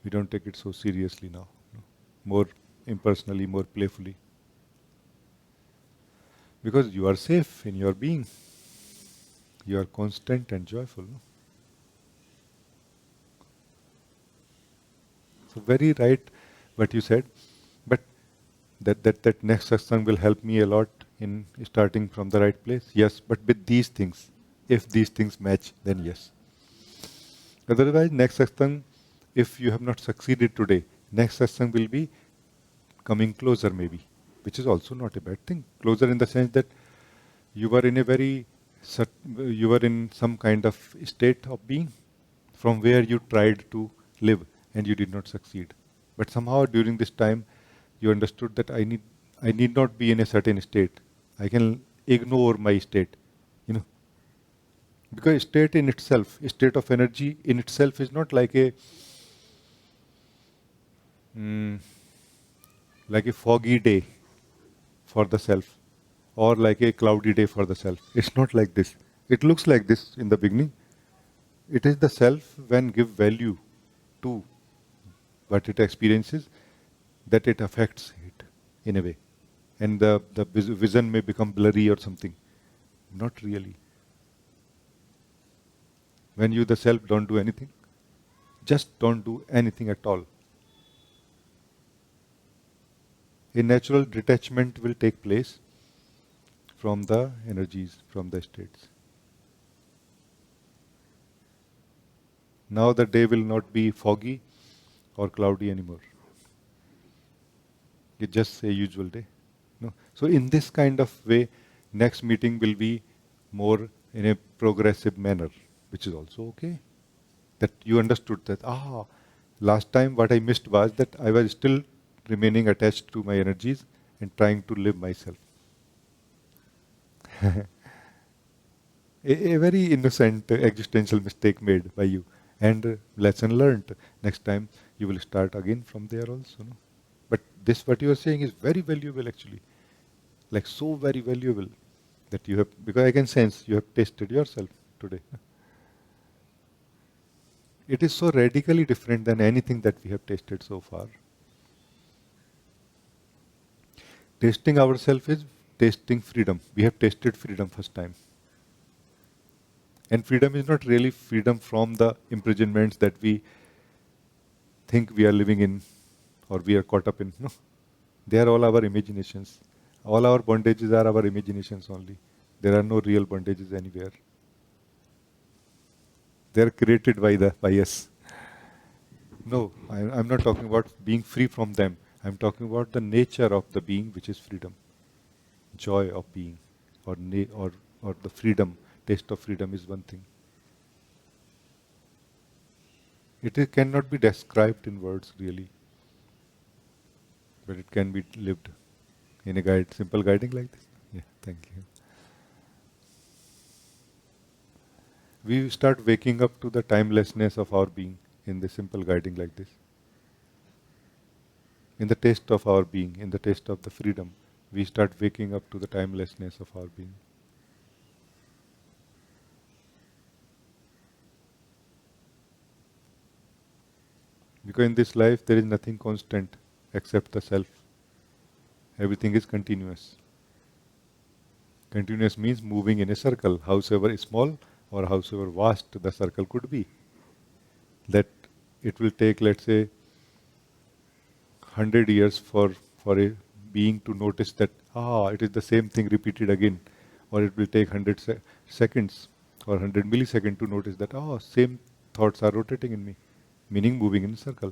We don't take it so seriously now. No? More impersonally, more playfully. Because you are safe in your being. You are constant and joyful. No? So very right what you said. But that next satsang will help me a lot in starting from the right place. Yes, but with these things, if these things match, then yes. Otherwise, next satsang, if you have not succeeded today, next satsang will be coming closer maybe, which is also not a bad thing. Closer in the sense that you were in a very, you were in some kind of state of being from where you tried to live and you did not succeed. But somehow during this time, you understood that I need not be in a certain state. I can ignore my state, you know, because state in itself, state of energy in itself is not mm, like a foggy day for the self or like a cloudy day for the self. It's not like this. It looks like this in the beginning. It is the self when give value to what it experiences that it affects it in a way. And the vision may become blurry or something. Not really. When you, the self, don't do anything, just don't do anything at all. A natural detachment will take place from the energies, from the states. Now the day will not be foggy or cloudy anymore. It's just a usual day. No? So in this kind of way, next meeting will be more in a progressive manner, which is also okay. That you understood that, last time what I missed was that I was still remaining attached to my energies and trying to live myself. A very innocent existential mistake made by you. And lesson learned. Next time you will start again from there also. No? But this what you are saying is very valuable actually. Like so very valuable that you have, because I can sense you have tasted yourself today. It is so radically different than anything that we have tasted so far. Tasting ourselves is tasting freedom. We have tasted freedom first time. And freedom is not really freedom from the imprisonments that we think we are living in or we are caught up in. No. They are all our imaginations. All our bondages are our imaginations only. There are no real bondages anywhere. They are created by us. No, I'm not talking about being free from them. I'm talking about the nature of the being, which is freedom, joy of being, or or the freedom. Taste of freedom is one thing. Cannot be described in words really, but it can be lived in a simple guiding like this. Yeah, thank you. We start waking up to the timelessness of our being in the simple guiding like this. In the taste of our being, in the taste of the freedom, we start waking up to the timelessness of our being. Because in this life there is nothing constant except the self. Everything is continuous. Continuous means moving in a circle, howsoever small or howsoever vast the circle could be. That it will take, let's say, 100 years for a being to notice that, it is the same thing repeated again. Or it will take 100 seconds or 100 milliseconds to notice that, same thoughts are rotating in me, meaning moving in a circle.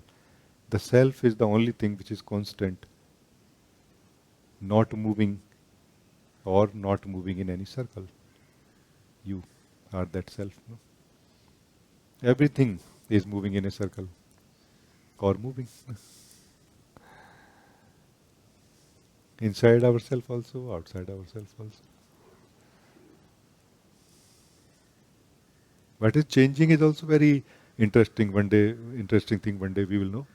The self is the only thing which is constant, not moving or not moving in any circle. You are that self. No? Everything is moving in a circle or moving. Inside ourselves also, outside ourselves also. What is changing is also very interesting. Interesting thing one day we will know.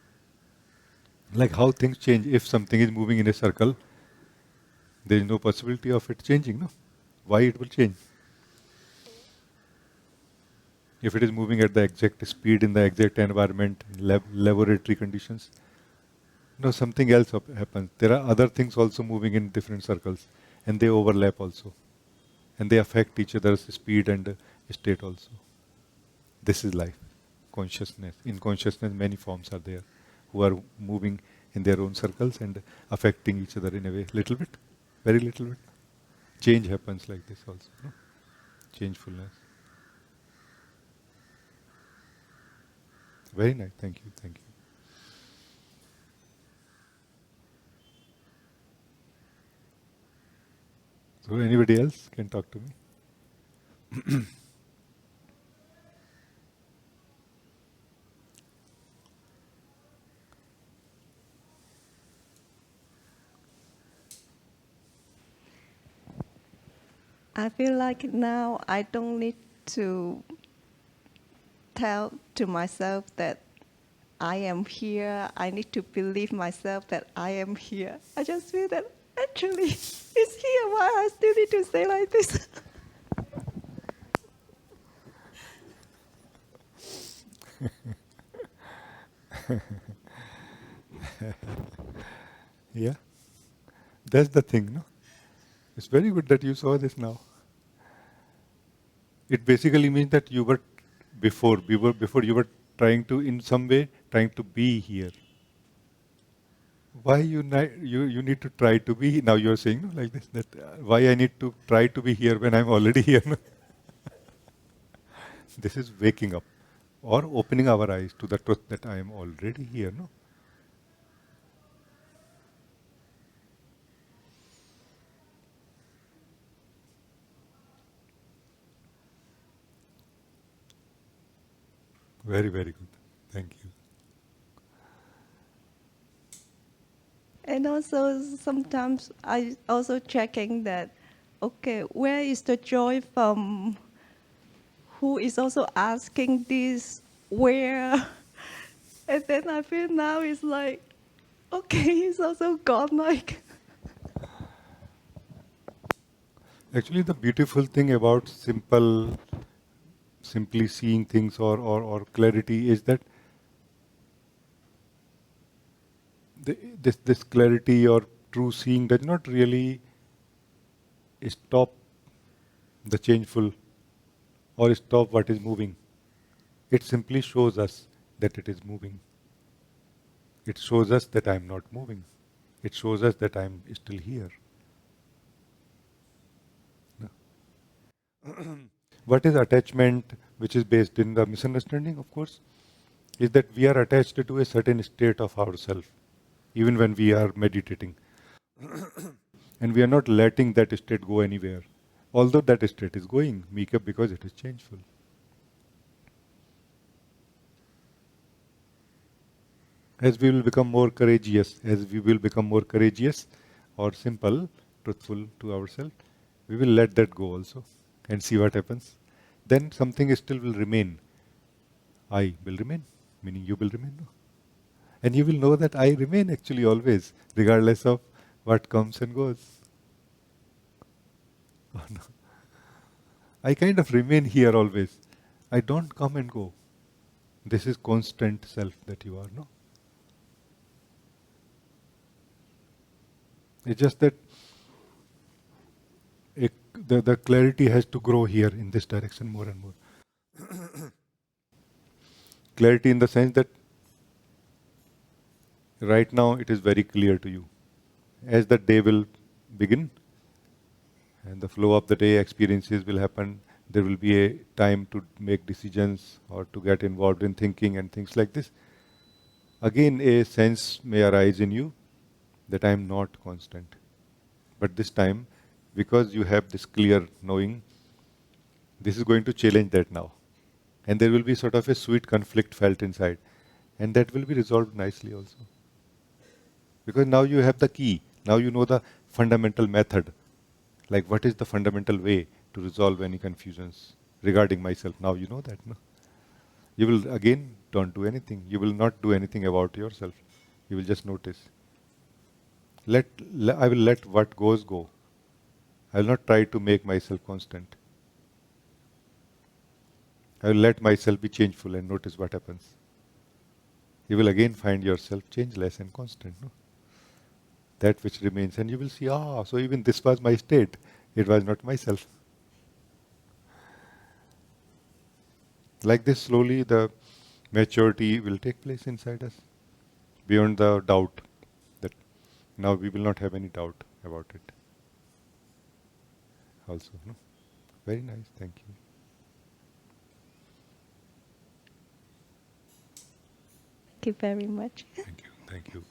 Like how things change. If something is moving in a circle, there is no possibility of it changing, no? Why it will change? If it is moving at the exact speed in the exact environment, laboratory conditions, no, something else happens. There are other things also moving in different circles, and they overlap also, and they affect each other's speed and state also. This is life, consciousness. In consciousness, many forms are there who are moving in their own circles and affecting each other in a way, little bit, very little bit. Change happens like this also, no? Changefulness. Very nice, thank you, thank you. So anybody else can talk to me? I feel like now I don't need to tell to myself that I am here. I need to believe myself that I am here. I just feel that actually it's here. Why I still need to say like this? Yeah, that's the thing, no? It's very good that you saw this now. It basically means that you were before you were trying to, in some way, trying to be here. Why you need to try to be? Now you're saying, no, like this, that why I need to try to be here when I'm already here. No? This is waking up or opening our eyes to the truth that I am already here. No. Very, very good. Thank you. And also sometimes I also checking that, okay, where is the joy from? Who is also asking this? Where? And then I feel now it's like, okay, it's also gone. Like, Actually, the beautiful thing about simply seeing things or clarity is that this clarity or true seeing does not really stop the changeful or stop what is moving. It simply shows us that it is moving. It shows us that I am not moving. It shows us that I am still here. No. What is attachment, which is based in the misunderstanding, of course, is that we are attached to a certain state of ourself, even when we are meditating. And we are not letting that state go anywhere. Although that state is going, because it is changeful. As we will become more courageous or simple, truthful to ourselves, we will let that go also and see what happens. Then something still will remain. I will remain, meaning you will remain. No? And you will know that I remain actually always, regardless of what comes and goes. Oh, no. I kind of remain here always. I don't come and go. This is constant self that you are, no? It's just that the clarity has to grow here in this direction more and more. Clarity in the sense that right now it is very clear to you. As the day will begin and the flow of the day experiences will happen, there will be a time to make decisions or to get involved in thinking and things like this. Again, a sense may arise in you that I am not constant. But this time, because you have this clear knowing, this is going to challenge that now. And there will be sort of a sweet conflict felt inside. And that will be resolved nicely also. Because now you have the key. Now you know the fundamental method. Like what is the fundamental way to resolve any confusions regarding myself. Now you know that. No? You will again don't do anything. You will not do anything about yourself. You will just notice. I will let what goes go. I will not try to make myself constant. I will let myself be changeful and notice what happens. You will again find yourself changeless and constant. No? That which remains, and you will see, so even this was my state. It was not myself. Like this, slowly the maturity will take place inside us. beyond the doubt, that now we will not have any doubt about it also. No? Very nice, thank you. Thank you very much. Thank you, thank you.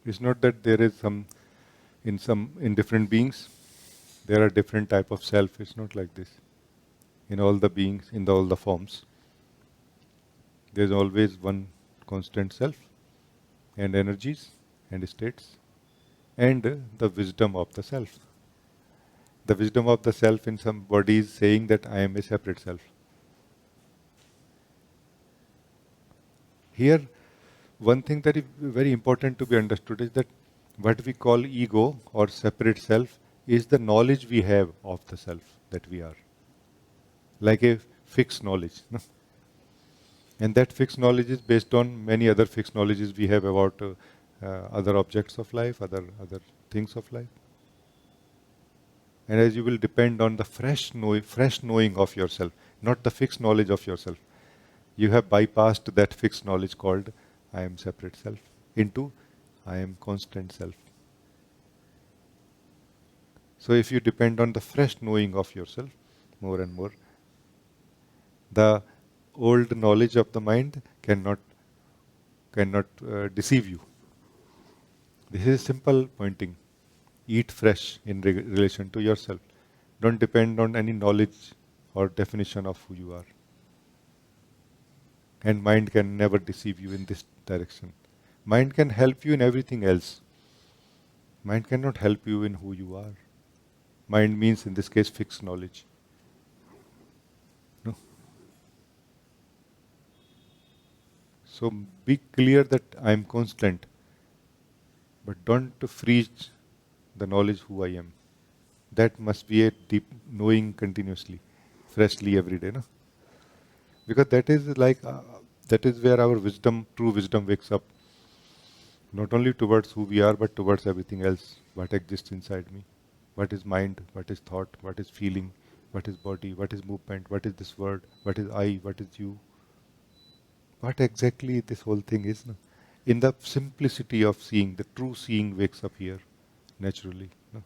It's not that there is in different beings, there are different type of self. It's not like this. In all the beings, in all the forms, there's always one constant self, and energies, and states, and the wisdom of the self. The wisdom of the self in some body is saying that I am a separate self. Here, one thing that is very important to be understood is that what we call ego or separate self is the knowledge we have of the self that we are. Like a fixed knowledge. No? And that fixed knowledge is based on many other fixed knowledges we have about other objects of life, other things of life. And as you will depend on the fresh knowing of yourself, not the fixed knowledge of yourself. You have bypassed that fixed knowledge called I am separate self into I am constant self. So if you depend on the fresh knowing of yourself more and more, the old knowledge of the mind cannot deceive you. This is simple pointing. Eat fresh in relation to yourself. Don't depend on any knowledge or definition of who you are. And mind can never deceive you in this direction. Mind can help you in everything else. Mind cannot help you in who you are. Mind means in this case fixed knowledge. No? So be clear that I am constant, but don't freeze the knowledge who I am. That must be a deep knowing continuously, freshly every day. No? Because that is like that is where our wisdom, true wisdom, wakes up. Not only towards who we are, but towards everything else. What exists inside me? What is mind? What is thought? What is feeling? What is body? What is movement? What is this word? What is I? What is you? What exactly this whole thing is? No? In the simplicity of seeing, the true seeing wakes up here naturally. No?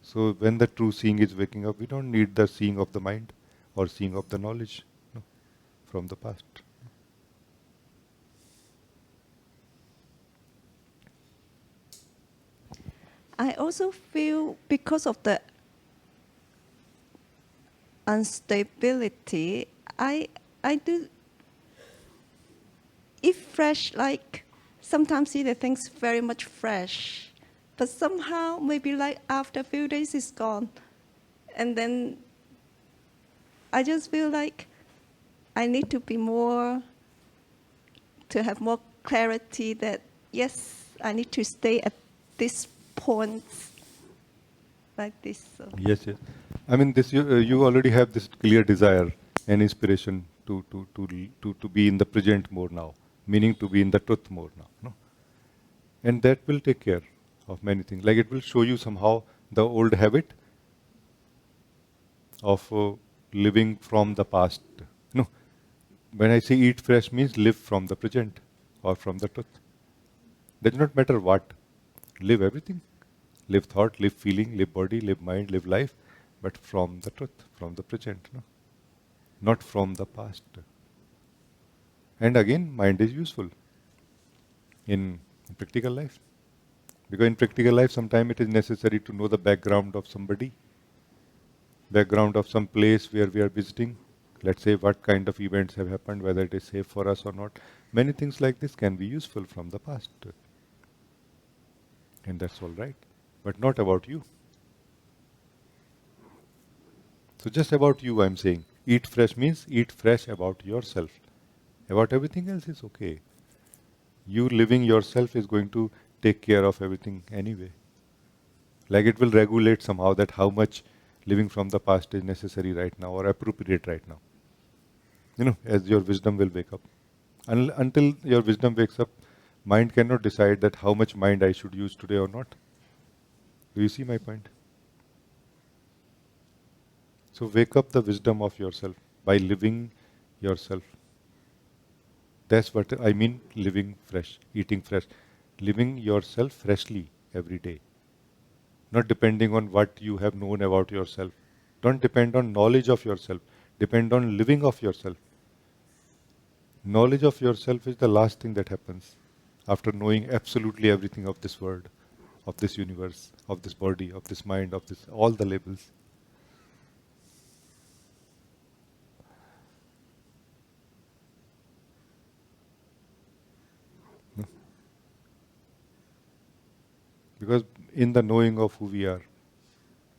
So when the true seeing is waking up, we don't need the seeing of the mind or seeing of the knowledge from the past. I also feel because of the instability, I do if fresh, like sometimes see the things very much fresh, but somehow maybe like after a few days it's gone, and then I just feel like I need to be more, to have more clarity that yes, I need to stay at this point like this. So. Yes, yes. I mean, this you already have this clear desire and inspiration to be in the present more now, meaning to be in the truth more now. No? And that will take care of many things. Like it will show you somehow the old habit of living from the past. No, when I say eat fresh means live from the present or from the truth. Does not matter what. Live everything. Live thought, live feeling, live body, live mind, live life, but from the truth, from the present, no? Not from the past. And again, mind is useful in practical life. Because in practical life, sometimes it is necessary to know the background of somebody, background of some place where we are visiting. Let's say what kind of events have happened, whether it is safe for us or not. Many things like this can be useful from the past. And that's all right. But not about you. So just about you, I'm saying. Eat fresh means eat fresh about yourself. About everything else is okay. You living yourself is going to take care of everything anyway. Like it will regulate somehow that how much living from the past is necessary right now or appropriate right now. as your wisdom will wake up. Until your wisdom wakes up, mind cannot decide that how much mind I should use today or not. Do you see my point? So wake up the wisdom of yourself by living yourself. That's what I mean, living fresh, eating fresh. Living yourself freshly every day. Not depending on what you have known about yourself. Don't depend on knowledge of yourself. Depend on living of yourself. Knowledge of yourself is the last thing that happens after knowing absolutely everything of this world, of this universe, of this body, of this mind, of this all the labels. No? Because in the knowing of who we are,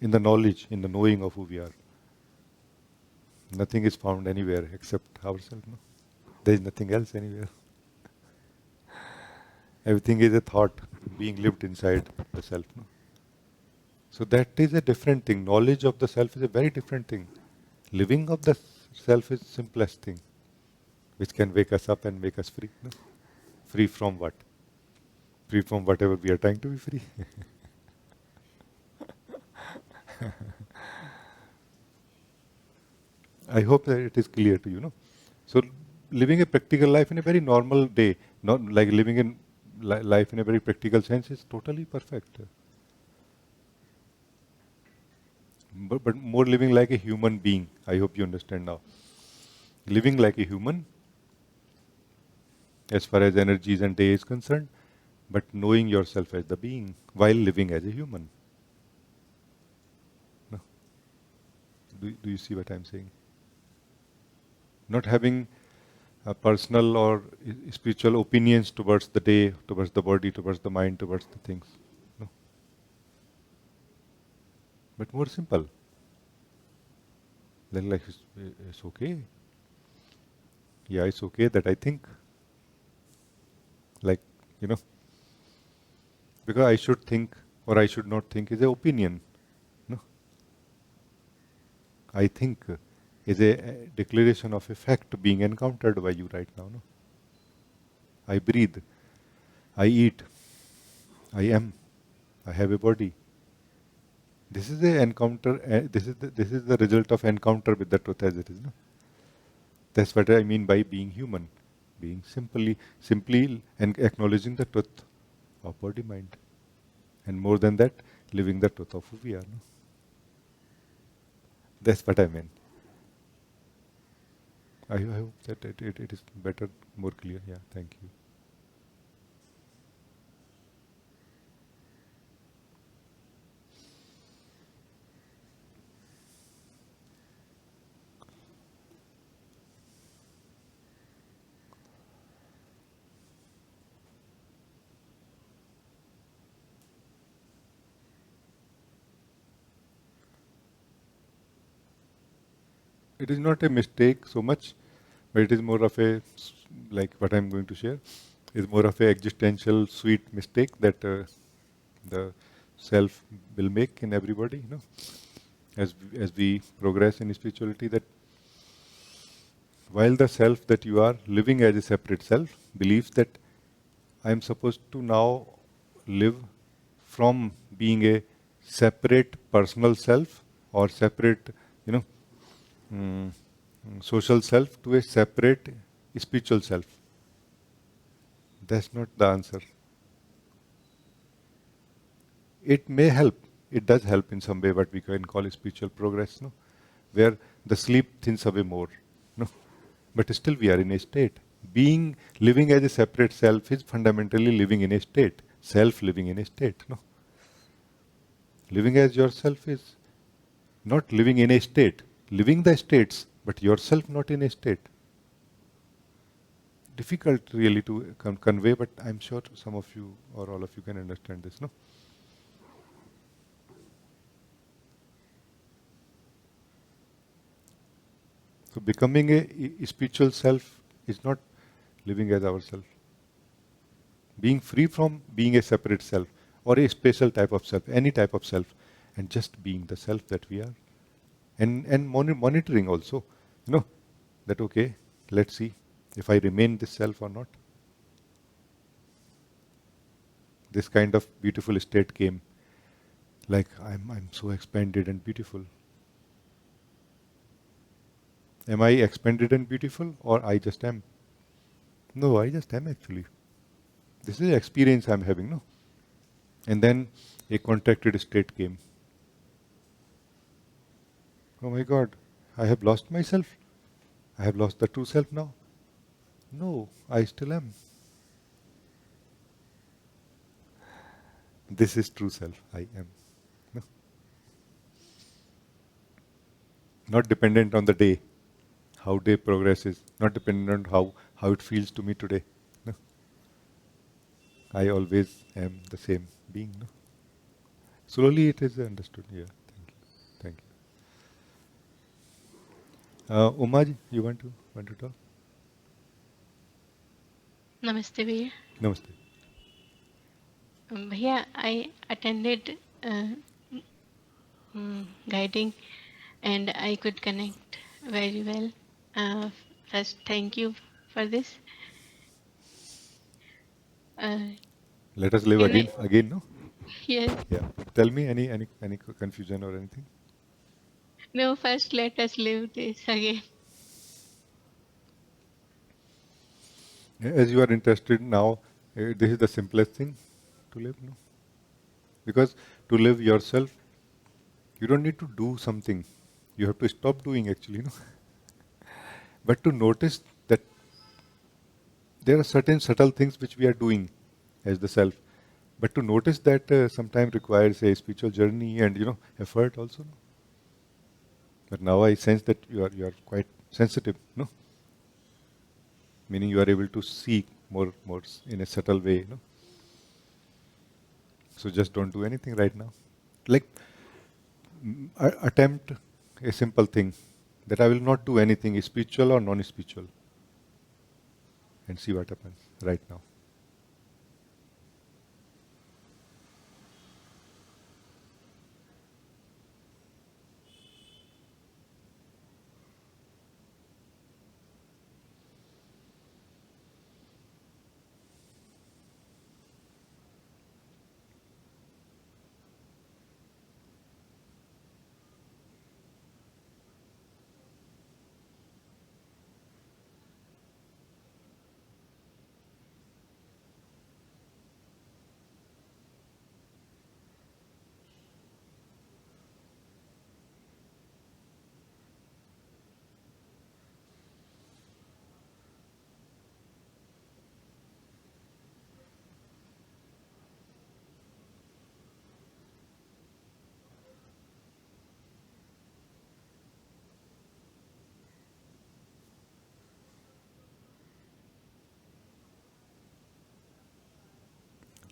in the knowledge, in the knowing of who we are, nothing is found anywhere except ourselves. No? There is nothing else anywhere. Everything is a thought being lived inside the self. No? So that is a different thing. Knowledge of the self is a very different thing. Living of the self is simplest thing, which can wake us up and make us free. No? Free from what? Free from whatever we are trying to be free. I hope that it is clear to you. No? So living a practical life in a very normal day, not like living in life in a very practical sense, is totally perfect. But more living like a human being. I hope you understand now. Living like a human, as far as energies and day is concerned, but knowing yourself as the being while living as a human. No? Do you see what I'm saying? Not having personal or spiritual opinions towards the day, towards the body, towards the mind, towards the things. No? But more simple. Then like, it's okay. Yeah, it's okay that I think. Like, because I should think or I should not think is an opinion. No? I think is a declaration of a fact being encountered by you right now. No? I breathe, I eat, I am, I have a body. This is the encounter. This is the result of encounter with the truth as it is. No? That's what I mean by being human, being simply and acknowledging the truth of body mind, and more than that, living the truth of who we are. No? That's what I mean. I hope that it is better, more clear. Yeah, thank you. It is not a mistake so much, but it is more of a, like what I'm going to share, is more of a existential sweet mistake that the self will make in everybody, as we progress in spirituality, that while the self that you are living as a separate self believes that I am supposed to now live from being a separate personal self or separate, mm, social self to a separate spiritual self. That's not the answer. It may help. It does help in some way, what we can call spiritual progress, no? Where the sleep thins away more, no? But still we are in a state. Living as a separate self is fundamentally living in a state. Self living in a state, no? Living as yourself is not living in a state. Living the states, but yourself not in a state. Difficult really to convey, but I'm sure some of you or all of you can understand this, no? So becoming a spiritual self is not living as ourself. Being free from being a separate self or a special type of self, any type of self, and just being the self that we are. And monitoring also, that okay, Let's see if I remain this self or not. This kind of beautiful state came, like I'm so expanded and beautiful. Am I expanded and beautiful, or I just am? No, I just am actually. This is the experience I'm having, no? And then a contracted state came. Oh my God, I have lost myself. I have lost the true self now. No, I still am. This is true self. I am. No? Not dependent on the day, how day progresses. Not dependent on how it feels to me today. No? I always am the same being. No? Slowly it is understood. Yeah. Thank you. Thank you. Umaji, you want to talk? Namaste, Bhaiya. Namaste. Bhaiya, I attended guiding and I could connect very well. First, thank you for this. Uh, Let us live can again. I? Again, no? Yes. Yeah. Tell me any confusion or anything. No, first let us live this again. As you are interested now, this is the simplest thing to live, no? Because to live yourself, you don't need to do something. You have to stop doing actually, no? But to notice that there are certain subtle things which we are doing as the self. But to notice that sometimes requires a spiritual journey and effort also. No? But now I sense that you are quite sensitive, no? Meaning you are able to see more in a subtle way, no? So just don't do anything right now. Like attempt a simple thing that I will not do anything spiritual or non-spiritual and see what happens right now.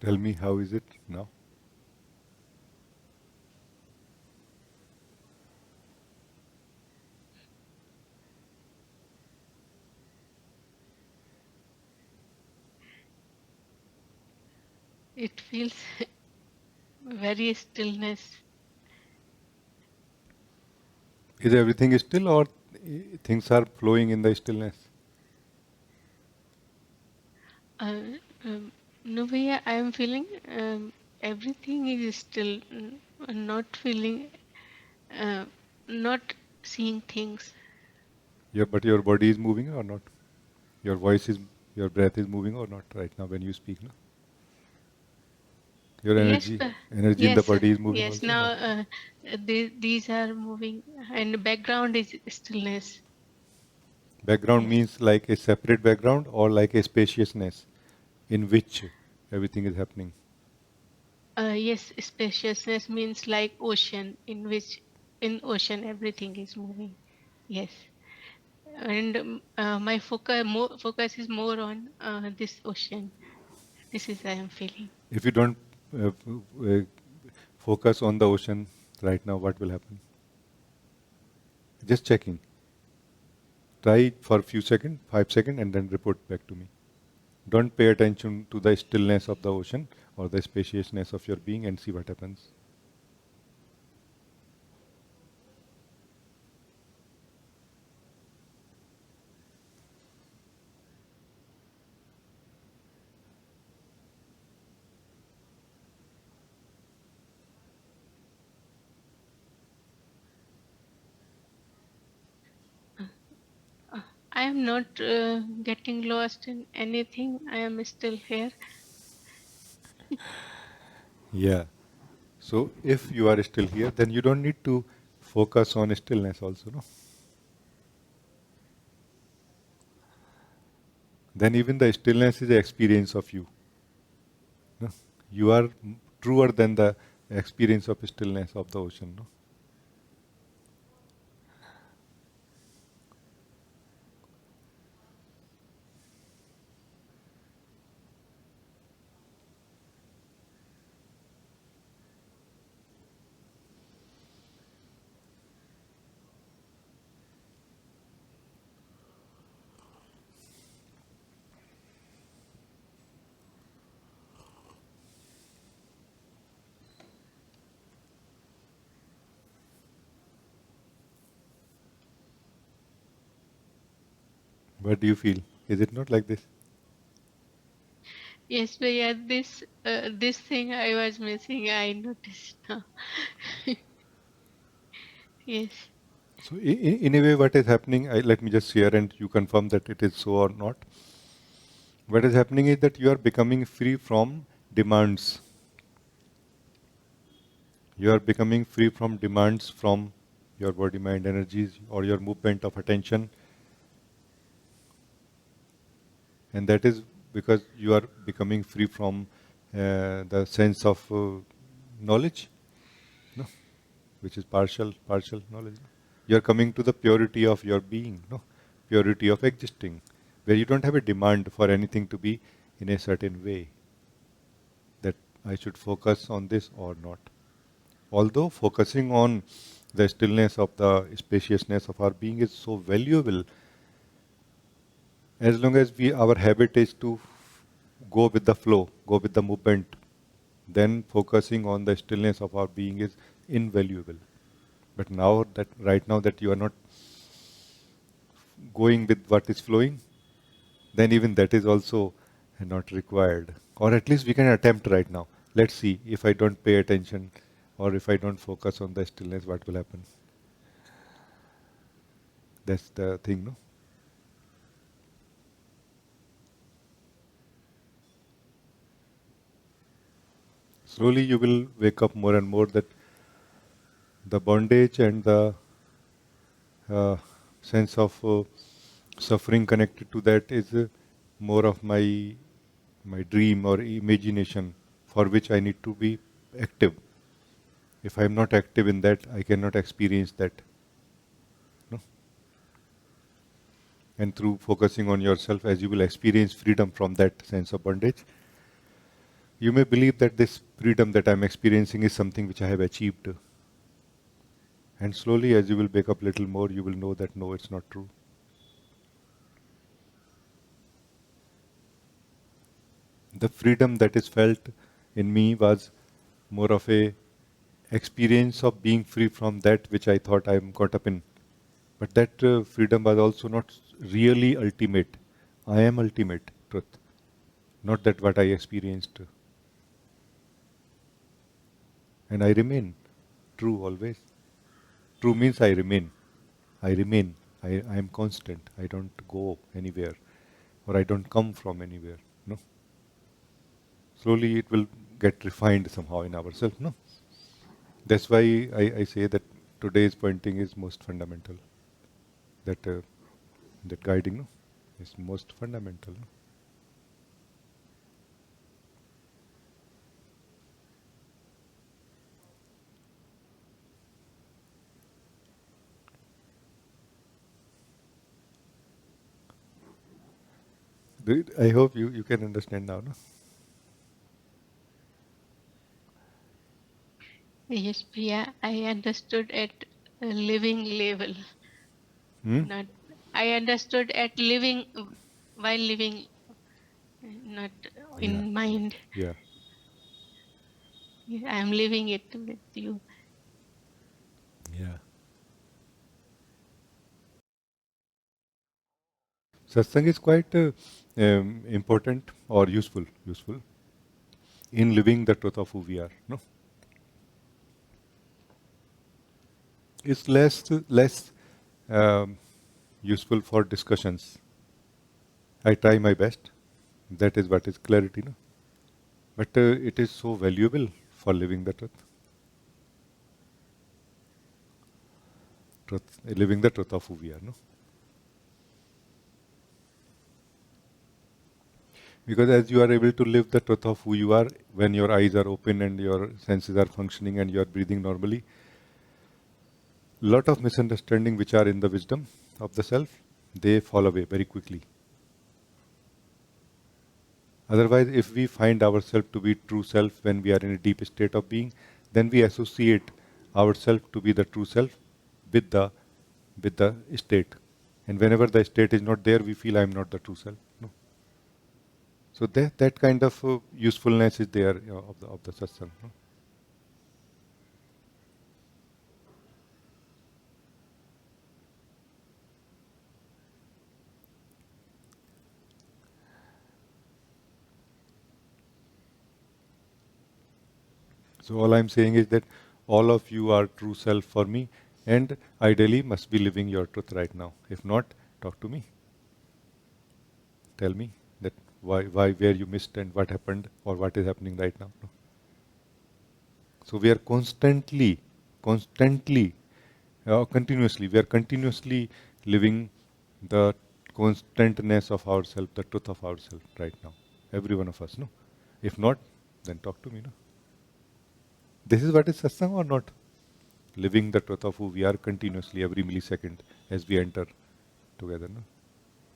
Tell me, how is it now? It feels very stillness. Is everything still or things are flowing in the stillness? Uh, um, no, Bhaiya, I am feeling everything is still, not feeling, uh, not seeing things. Yeah, but your body is moving or not? Your voice is, your breath is moving or not right now when you speak, no? Your Yes, energy in the yes, body is moving yes. also, Now no? these are moving, and background is stillness. Background Yes, means like a separate background or like a spaciousness in which everything is happening. yes. Spaciousness means like ocean, in which in ocean everything is moving. Yes, and my focus is more on this ocean. This is I am feeling. If you don't uh, uh, focus on the ocean right now, what will happen? Just checking. Try for a few seconds, 5 seconds, and then report back to me. Don't pay attention to the stillness of the ocean or the spaciousness of your being and see what happens. I am not getting lost in anything. I am still here. Yeah. So if you are still here, then you don't need to focus on stillness also, no? Then even the stillness is the experience of you. No? You are truer than the experience of stillness of the ocean, no? What do you feel? Is it not like this? Yes, but yeah, this thing I was missing. I noticed now. Yes. So in a way, what is happening, let me just share and you confirm that it is so or not. What is happening is that you are becoming free from demands. You are becoming free from demands from your body, mind, energies, or your movement of attention. And that is because you are becoming free from the sense of knowledge, no? Which is partial knowledge. No? You are coming to the purity of your being, no? Purity of existing, where you don't have a demand for anything to be in a certain way, that I should focus on this or not. Although focusing on the stillness of the spaciousness of our being is so valuable, as long as our habit is to go with the flow, go with the movement, then focusing on the stillness of our being is invaluable. But now that right now that you are not going with what is flowing, then even that is also not required. Or at least we can attempt right now. Let's see if I don't pay attention or if I don't focus on the stillness, what will happen. That's the thing, no? Slowly you will wake up more and more that the bondage and the uh, sense of suffering connected to that is more of my dream or imagination for which I need to be active. If I am not active in that, I cannot experience that. No? And through focusing on yourself, as you will experience freedom from that sense of bondage, you may believe that this freedom that I am experiencing is something which I have achieved. And slowly, as you will wake up little more, you will know that no, it's not true. The freedom that is felt in me was more of a experience of being free from that which I thought I am caught up in. But that freedom was also not really ultimate. I am ultimate truth, not that what I experienced. And I remain true always. True means I remain. I remain. I am constant. I don't go anywhere or I don't come from anywhere. No. Slowly it will get refined somehow in ourselves. No. That's why I say that today's pointing is most fundamental. That guiding, no, is most fundamental. No? I hope you can understand now. No? Yes, Priya, I understood at a living level. Hmm? Not, I understood at living while living, not Yeah. in mind. Yeah. Yeah, I am living it with you. Yeah. Satsang is quite important or useful in living the truth of who we are. No, it's less um, useful for discussions. I try my best. That is what is clarity, no? But it is so valuable for living the truth. Living the truth of who we are, no? Because as you are able to live the truth of who you are, when your eyes are open and your senses are functioning and you are breathing normally, lot of misunderstanding which are in the wisdom of the self, they fall away very quickly. Otherwise, if we find ourselves to be true self when we are in a deep state of being, then we associate ourselves to be the true self with the state. And whenever the state is not there, we feel I am not the true self. No. So that kind of usefulness is there of the satsang. No? So all I'm saying is that all of you are true self for me, and ideally must be living your truth right now. If not, talk to me. Tell me that why, where you missed and what happened or what is happening right now. No. So we are constantly, continuously, we are continuously living the constantness of ourself, the truth of ourself right now. Every one of us, no? If not, then talk to me, no? This is what is satsang or not? Living the truth of who we are continuously, every millisecond, as we enter together, no?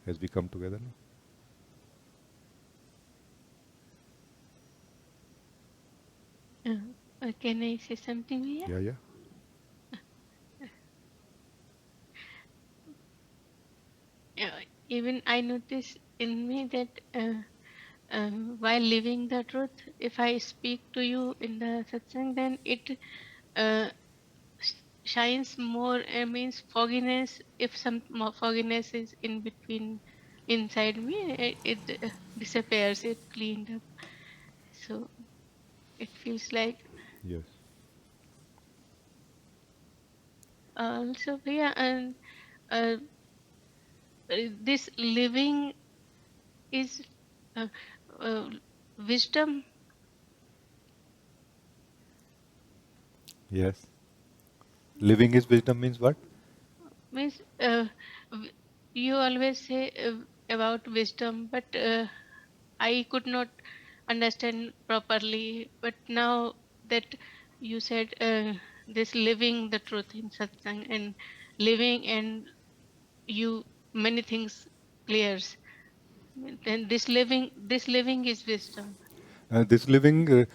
As we come together, no? Can I say something here? Yeah, yeah. Even I notice in me that while living the truth, if I speak to you in the satsang, then it uh, shines more. Means fogginess. If some more fogginess is in between inside me, it disappears. It cleaned up. So it feels like Yes. also yeah, and uh, this living is uh, uh, wisdom. Yes. Living is wisdom means what? Means you always say about wisdom, but I could not understand properly. But now that you said this living the truth in satsang and living and you many things clears, then this living is wisdom. This living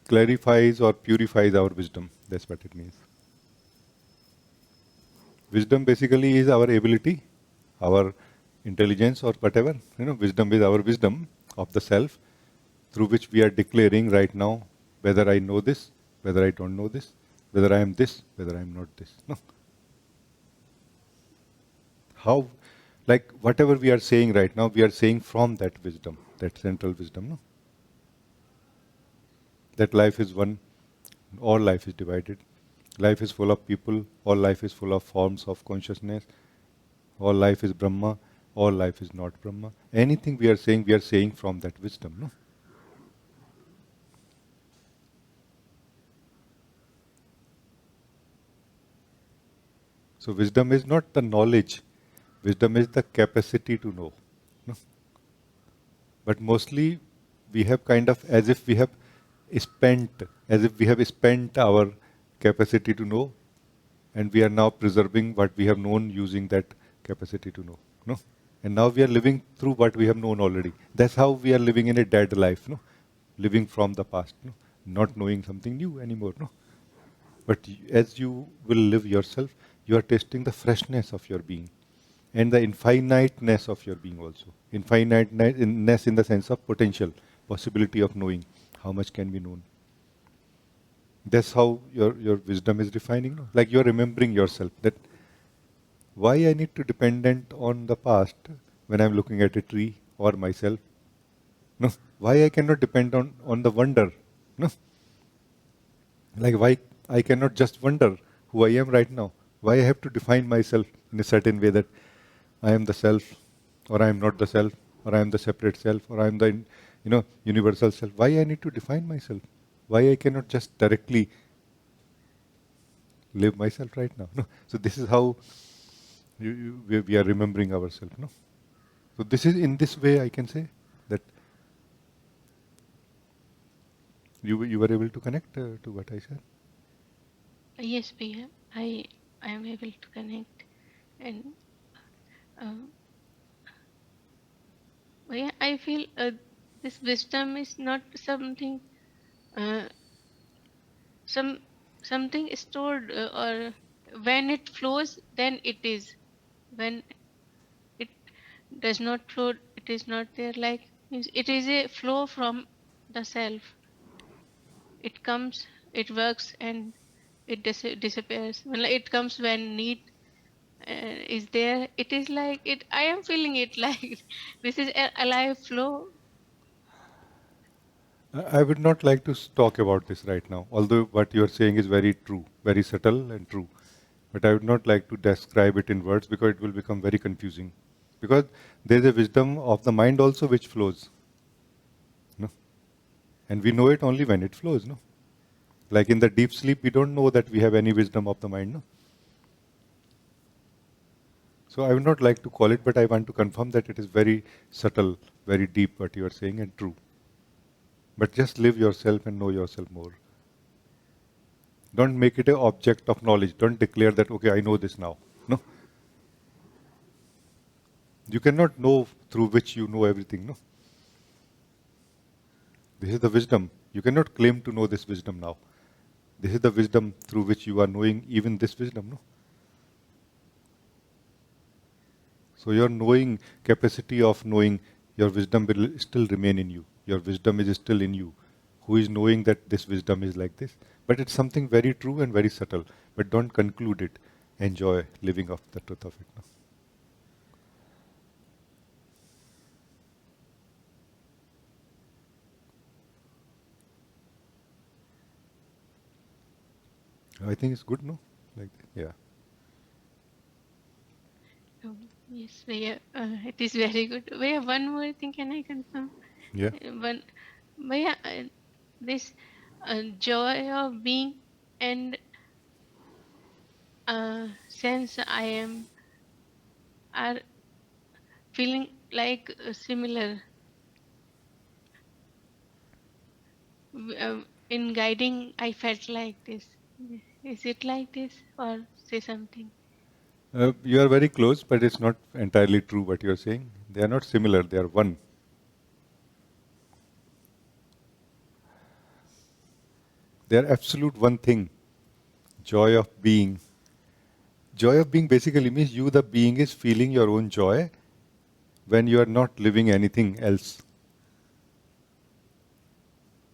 clarifies or purifies our wisdom. That's what it means. Wisdom basically is our ability, our intelligence or whatever. Wisdom is our wisdom of the self through which we are declaring right now whether I know this, whether I don't know this, whether I am this, whether I am not this. No. How, like whatever we are saying right now, we are saying from that wisdom, that central wisdom. No? That life is one, all life is divided. Life is full of people, all life is full of forms of consciousness, all life is Brahma, all life is not Brahma. Anything we are saying from that wisdom. No? So wisdom is not the knowledge, wisdom is the capacity to know. No? But mostly we have kind of as if we have spent our capacity to know, and we are now preserving what we have known using that capacity to know. No? And now we are living through what we have known already. That's how we are living in a dead life, no? Living from the past, no? Not knowing something new anymore, no? But as you will live yourself, you are tasting the freshness of your being and the infiniteness of your being also. Infiniteness in the sense of potential, possibility of knowing how much can be known. That's how your wisdom is refining. No? Like you're remembering yourself that why I need to dependent on the past when I'm looking at a tree or myself. No, why I cannot depend on the wonder. No, like why I cannot just wonder who I am right now. Why I have to define myself in a certain way that I am the self, or I am not the self, or I am the separate self, or I am the universal self. Why I need to define myself? Why I cannot just directly live myself right now? No. So this is how we are remembering ourselves. No. So this is in this way I can say that you were able to connect to what I said. Yes, Priya, I am able to connect, and um, yeah, I feel this wisdom is not something uh, some something stored, or when it flows, then it is. When it does not flow, it is not there. Like, means it is a flow from the self. It comes, it works, and it disappears. When it comes when need is there, it is like it. I am feeling it like this is a alive flow. I would not like to talk about this right now, although what you are saying is very true, very subtle and true. But I would not like to describe it in words because it will become very confusing. Because there is a wisdom of the mind also which flows. No? And we know it only when it flows. No? Like in the deep sleep, we don't know that we have any wisdom of the mind. No? So I would not like to call it, but I want to confirm that it is very subtle, very deep what you are saying and true. But just live yourself and know yourself more. Don't make it an object of knowledge. Don't declare that, okay, I know this now. No. You cannot know through which you know everything. No. This is the wisdom. You cannot claim to know this wisdom now. This is the wisdom through which you are knowing even this wisdom. No. So your knowing capacity of knowing, your wisdom will still remain in you. Your wisdom is still in you. Who is knowing that this wisdom is like this? But it's something very true and very subtle. But don't conclude it. Enjoy living of the truth of it. No? I think it's good, no? Like, yeah. Yes, Bhaiya, it is very good. Bhaiya, one more thing, can I confirm? Yeah. One, Bhaiya, this joy of being and sense I am are feeling like similar. In guiding, I felt like this. Is it like this, or say something? You are very close, but it's not entirely true what you are saying. They are not similar, they are one. They are absolute one thing. Joy of being. Joy of being basically means you, the being, is feeling your own joy when you are not living anything else.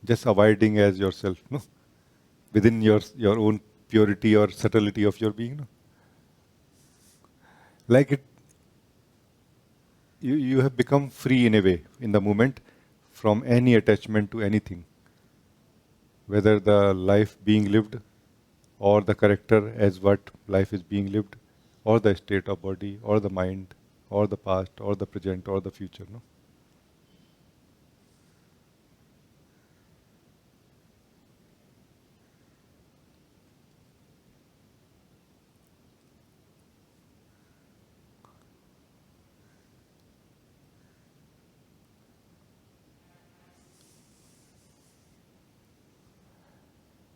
Just abiding as yourself, no? Within your own purity or subtlety of your being. No? Like it, you have become free in a way in the moment from any attachment to anything. Whether the life being lived or the character as what life is being lived, or the state of body, or the mind, or the past, or the present, or the future. No?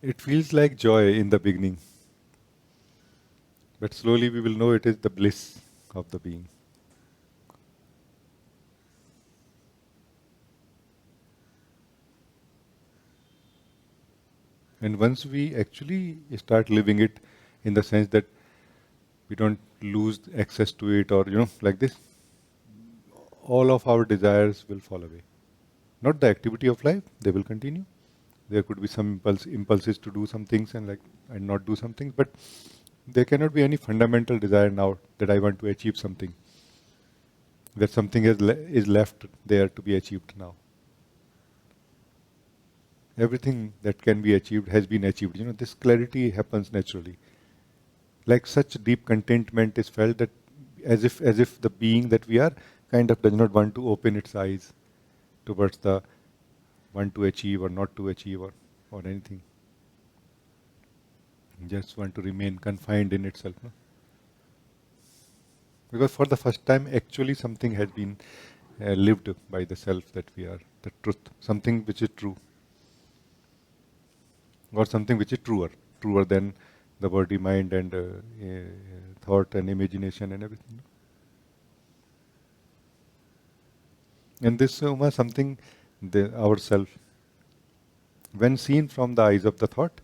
It feels like joy in the beginning, but slowly we will know it is the bliss of the being. And once we actually start living it in the sense that we don't lose access to it or, like this, all of our desires will fall away. Not the activity of life, they will continue. There could be some impulses to do some things and not do some things, but there cannot be any fundamental desire now that I want to achieve something. That something is left there to be achieved now. Everything that can be achieved has been achieved. This clarity happens naturally. Like such deep contentment is felt that as if the being that we are kind of does not want to open its eyes towards the want to achieve or not to achieve or anything. Just want to remain confined in itself. No? Because for the first time, actually something has been lived by the self that we are, the truth, something which is true, or something which is truer than the body, mind, and thought and imagination and everything. And this was something, our self, when seen from the eyes of the thought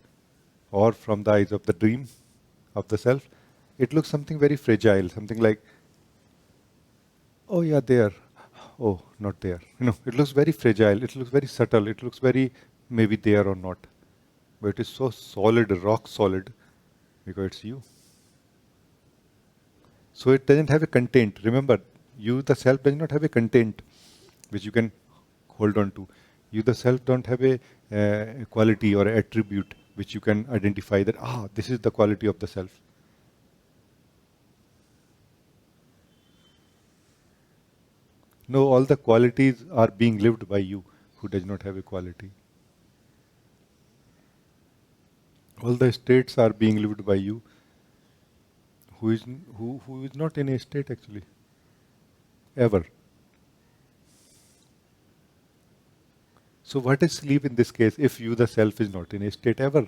or from the eyes of the dream of the self, it looks something very fragile, something like, oh yeah, there, oh, not there. It looks very fragile, it looks very subtle, it looks very maybe there or not. But it is so solid, rock solid, because it's you. So it doesn't have a content. Remember, you, the self, does not have a content which you can hold on to. You, the self, don't have a quality or attribute which you can identify that, this is the quality of the self. No, all the qualities are being lived by you who does not have a quality. All the states are being lived by you who is not in a state actually. Ever. So what is sleep in this case if you the self is not in a state ever?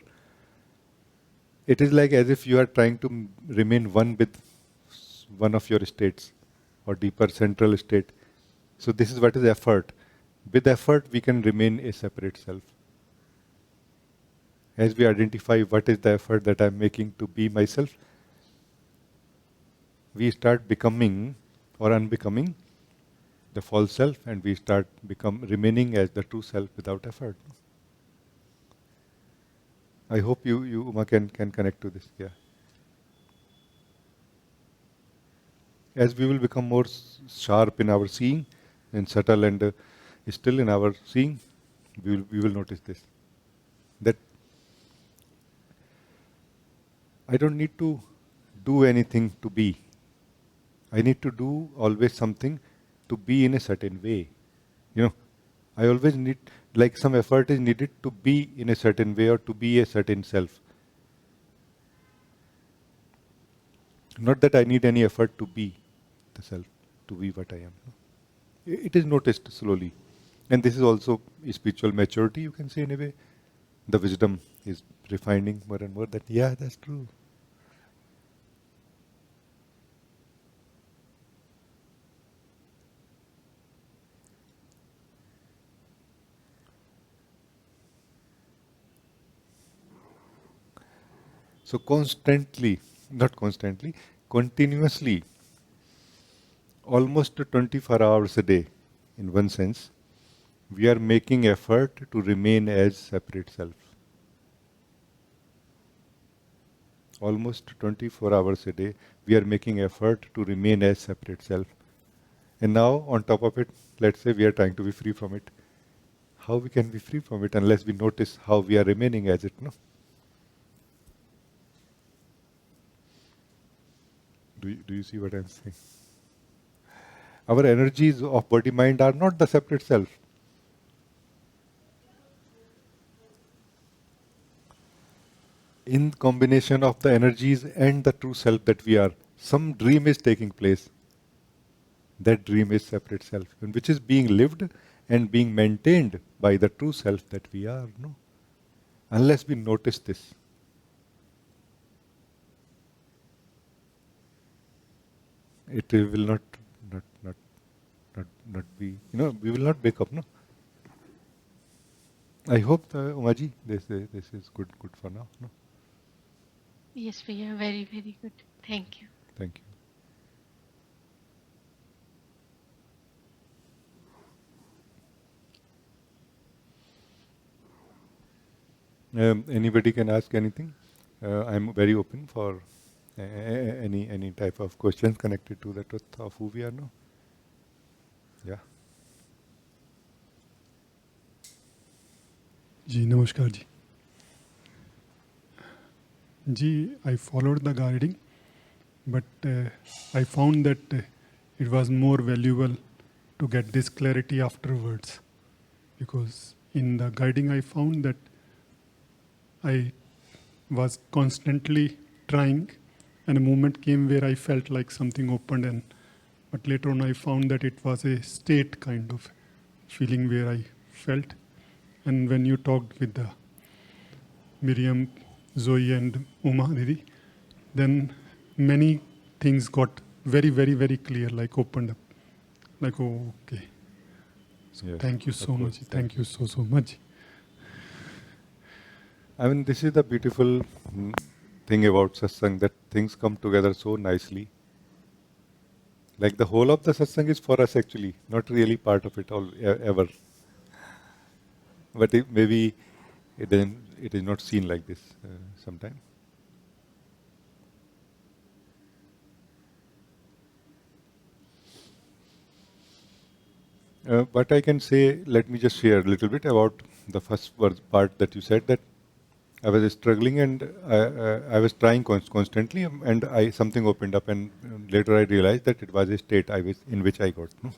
It is like as if you are trying to remain one with one of your states or deeper central state. So this is what is effort. With effort we can remain a separate self. As we identify what is the effort that I am making to be myself, we start becoming or unbecoming the false self, and we start remaining as the true self without effort. I hope you Uma can connect to this. Yeah. As we will become more sharp in our seeing and subtle and still in our seeing, we will notice this. That I don't need to do anything to be. I need to do always something to be in a certain way. I always need, like some effort is needed to be in a certain way or to be a certain self. Not that I need any effort to be the self, to be what I am. It is noticed slowly. And this is also spiritual maturity, you can say in a way. The wisdom is refining more and more that, yeah, that's true. So continuously, almost 24 hours a day, in one sense, we are making effort to remain as separate self. Almost 24 hours a day, we are making effort to remain as separate self. And now, on top of it, let's say we are trying to be free from it. How we can be free from it unless we notice how we are remaining as it, no? Do you see what I'm saying? Our energies of body mind are not the separate self. In combination of the energies and the true self that we are, some dream is taking place. That dream is separate self, and which is being lived and being maintained by the true self that we are. No, unless we notice this, it will not be. We will not wake up. No. I hope, Umaji, this is good for now. No. Yes, we are very, very good. Thank you. Thank you. Anybody can ask anything. I'm very open for any type of questions connected to the truth of who we are now. Yeah. जी नमस्कार जी. जी, I followed the guiding But I found that it was more valuable to get this clarity afterwards, because in the guiding I found that I was constantly trying, and a moment came where I felt like something opened, and but later on I found that it was a state kind of feeling where I felt. And when you talked with the Miriam, Zoe, and Uma Didi, then many things got very, very, very clear, like opened up. Like, oh, okay. So Yes, thank you of so course. much. Thank you so, so much. I mean, this is the beautiful thing about satsang, that things come together so nicely. Like the whole of the satsang is for us actually, not really part of it all ever. But maybe it is not seen like this sometimes. But I can say, let me just share a little bit about the first part that you said, that I was struggling and I was trying constantly, and something opened up, and later I realized that it was a state I was in which I got. No?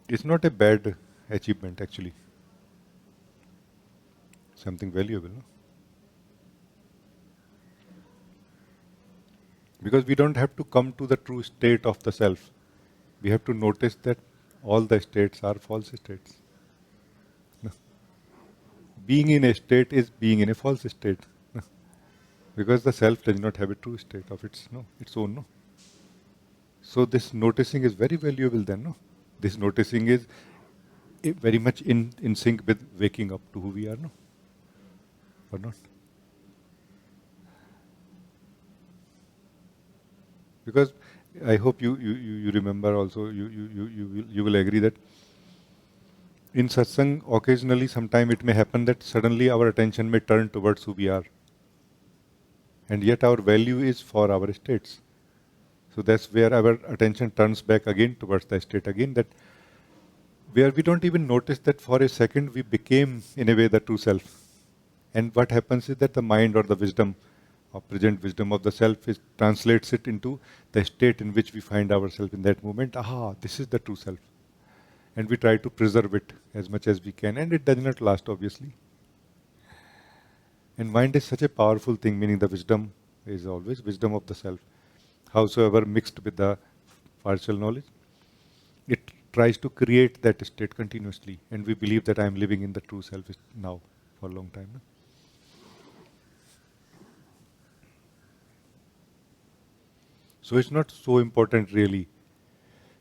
It's not a bad achievement actually. Something valuable. No? Because we don't have to come to the true state of the self. We have to notice that all the states are false states. No? Being in a state is being in a false state. No? Because the self does not have a true state of its own. No? So this noticing is very valuable then. No? This noticing is very much in sync with waking up to who we are. No? Or not? Because I hope you remember also, you will agree that in satsang, occasionally, sometime it may happen that suddenly our attention may turn towards who we are. And yet our value is for our states. So that's where our attention turns back again towards the state again, that where we don't even notice that for a second we became, in a way, the true self. And what happens is that the mind or the wisdom, or present wisdom of the self, translates it into the state in which we find ourselves in that moment. Aha, this is the true self. And we try to preserve it as much as we can, and it does not last, obviously. And mind is such a powerful thing, meaning the wisdom is always wisdom of the self. Howsoever mixed with the partial knowledge, it tries to create that state continuously. And we believe that I am living in the true self now for a long time. No? So it's not so important really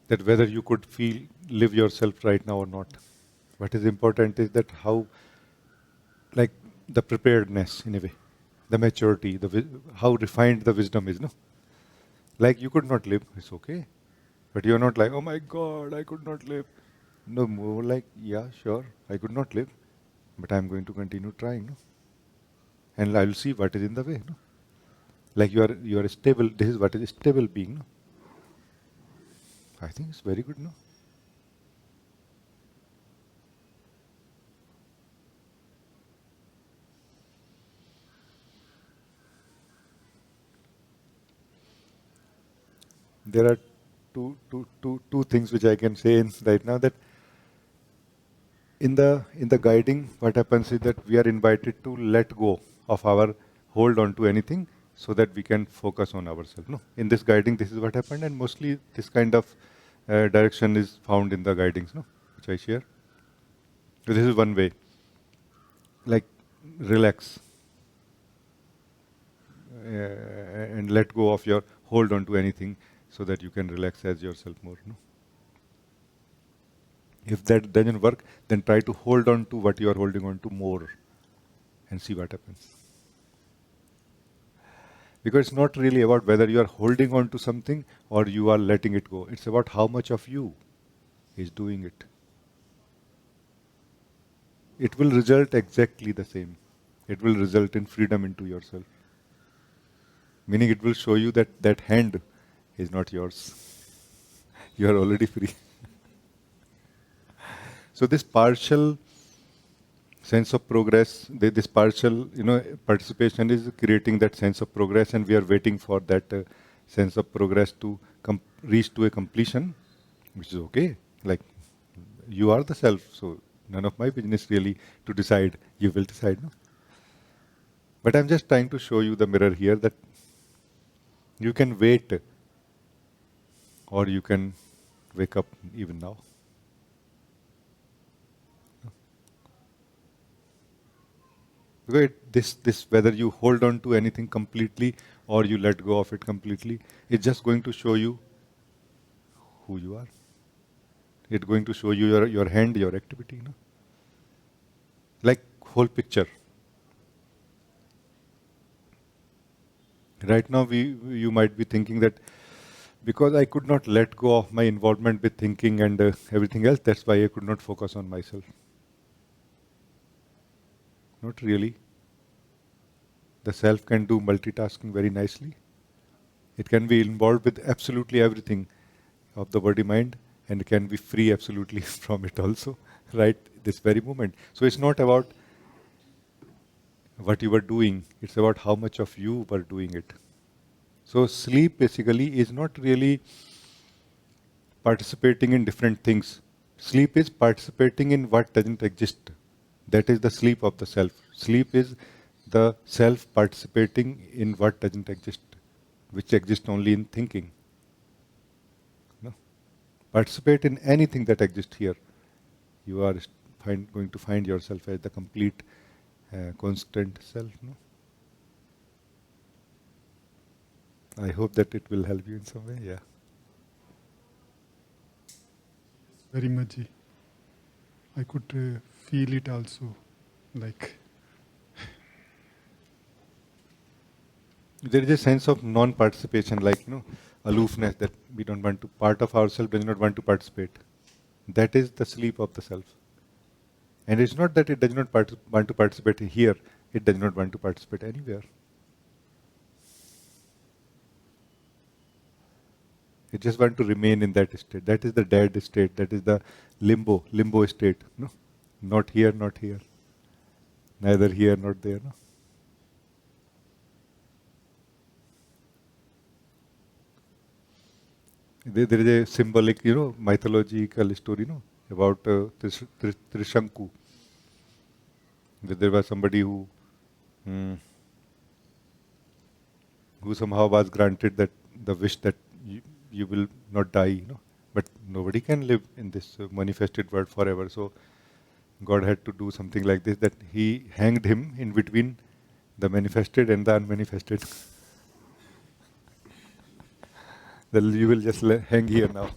that whether you could live yourself right now or not. What is important is that how, like the preparedness in a way, the maturity, how refined the wisdom is. No, like you could not live, it's okay, but you're not like, oh my God, I could not live. No, more like, yeah, sure, I could not live, but I'm going to continue trying. No? And I'll see what is in the way. No? Like you are stable. This is what is stable being. No? I think it's very good. No. There are two things which I can say right now, that in the guiding, what happens is that we are invited to let go of our hold on to anything so that we can focus on ourselves. No, in this guiding, this is what happened, and mostly this kind of direction is found in the guidings, no, which I share. So this is one way. Like relax and let go of your hold on to anything so that you can relax as yourself more. No? If that doesn't work, then try to hold on to what you are holding on to more and see what happens. Because it's not really about whether you are holding on to something or you are letting it go. It's about how much of you is doing it. It will result exactly the same. It will result in freedom into yourself. Meaning it will show you that that hand is not yours. You are already free. So this partial sense of progress, this partial, participation is creating that sense of progress, and we are waiting for that sense of progress to reach to a completion, which is okay. Like, you are the self, so none of my business really to decide. You will decide, no? But I'm just trying to show you the mirror here that you can wait, or you can wake up even now. Because this whether you hold on to anything completely or you let go of it completely, it's just going to show you who you are. It's going to show you your hand, your activity, like whole picture. Right now, you might be thinking that because I could not let go of my involvement with thinking and everything else, that's why I could not focus on myself. Not really. The self can do multitasking very nicely. It can be involved with absolutely everything of the body mind and can be free absolutely from it also, right? This very moment. So it's not about what you were doing, it's about how much of you were doing it. So sleep basically is not really participating in different things. Sleep is participating in what doesn't exist. That is the sleep of the self. Sleep is the self participating in what doesn't exist, which exists only in thinking. No? Participate in anything that exists here. You are going to find yourself as the complete, constant self. No? I hope that it will help you in some way. Yeah. Very much. I could feel it also, like there is a sense of non-participation, like aloofness, that we don't want to. Part of ourselves does not want to participate. That is the sleep of the self. And it's not that it does not want to participate here. It does not want to participate anywhere. It just wants to remain in that state. That is the dead state. That is the limbo state. No, not here, not here. Neither here, not there. No. There is a symbolic, mythological story, about Trishanku. That there was somebody mm, who somehow was granted that the wish that you will not die, But nobody can live in this manifested world forever. So God had to do something like this, that He hanged him in between the manifested and the unmanifested. That you will just hang here now.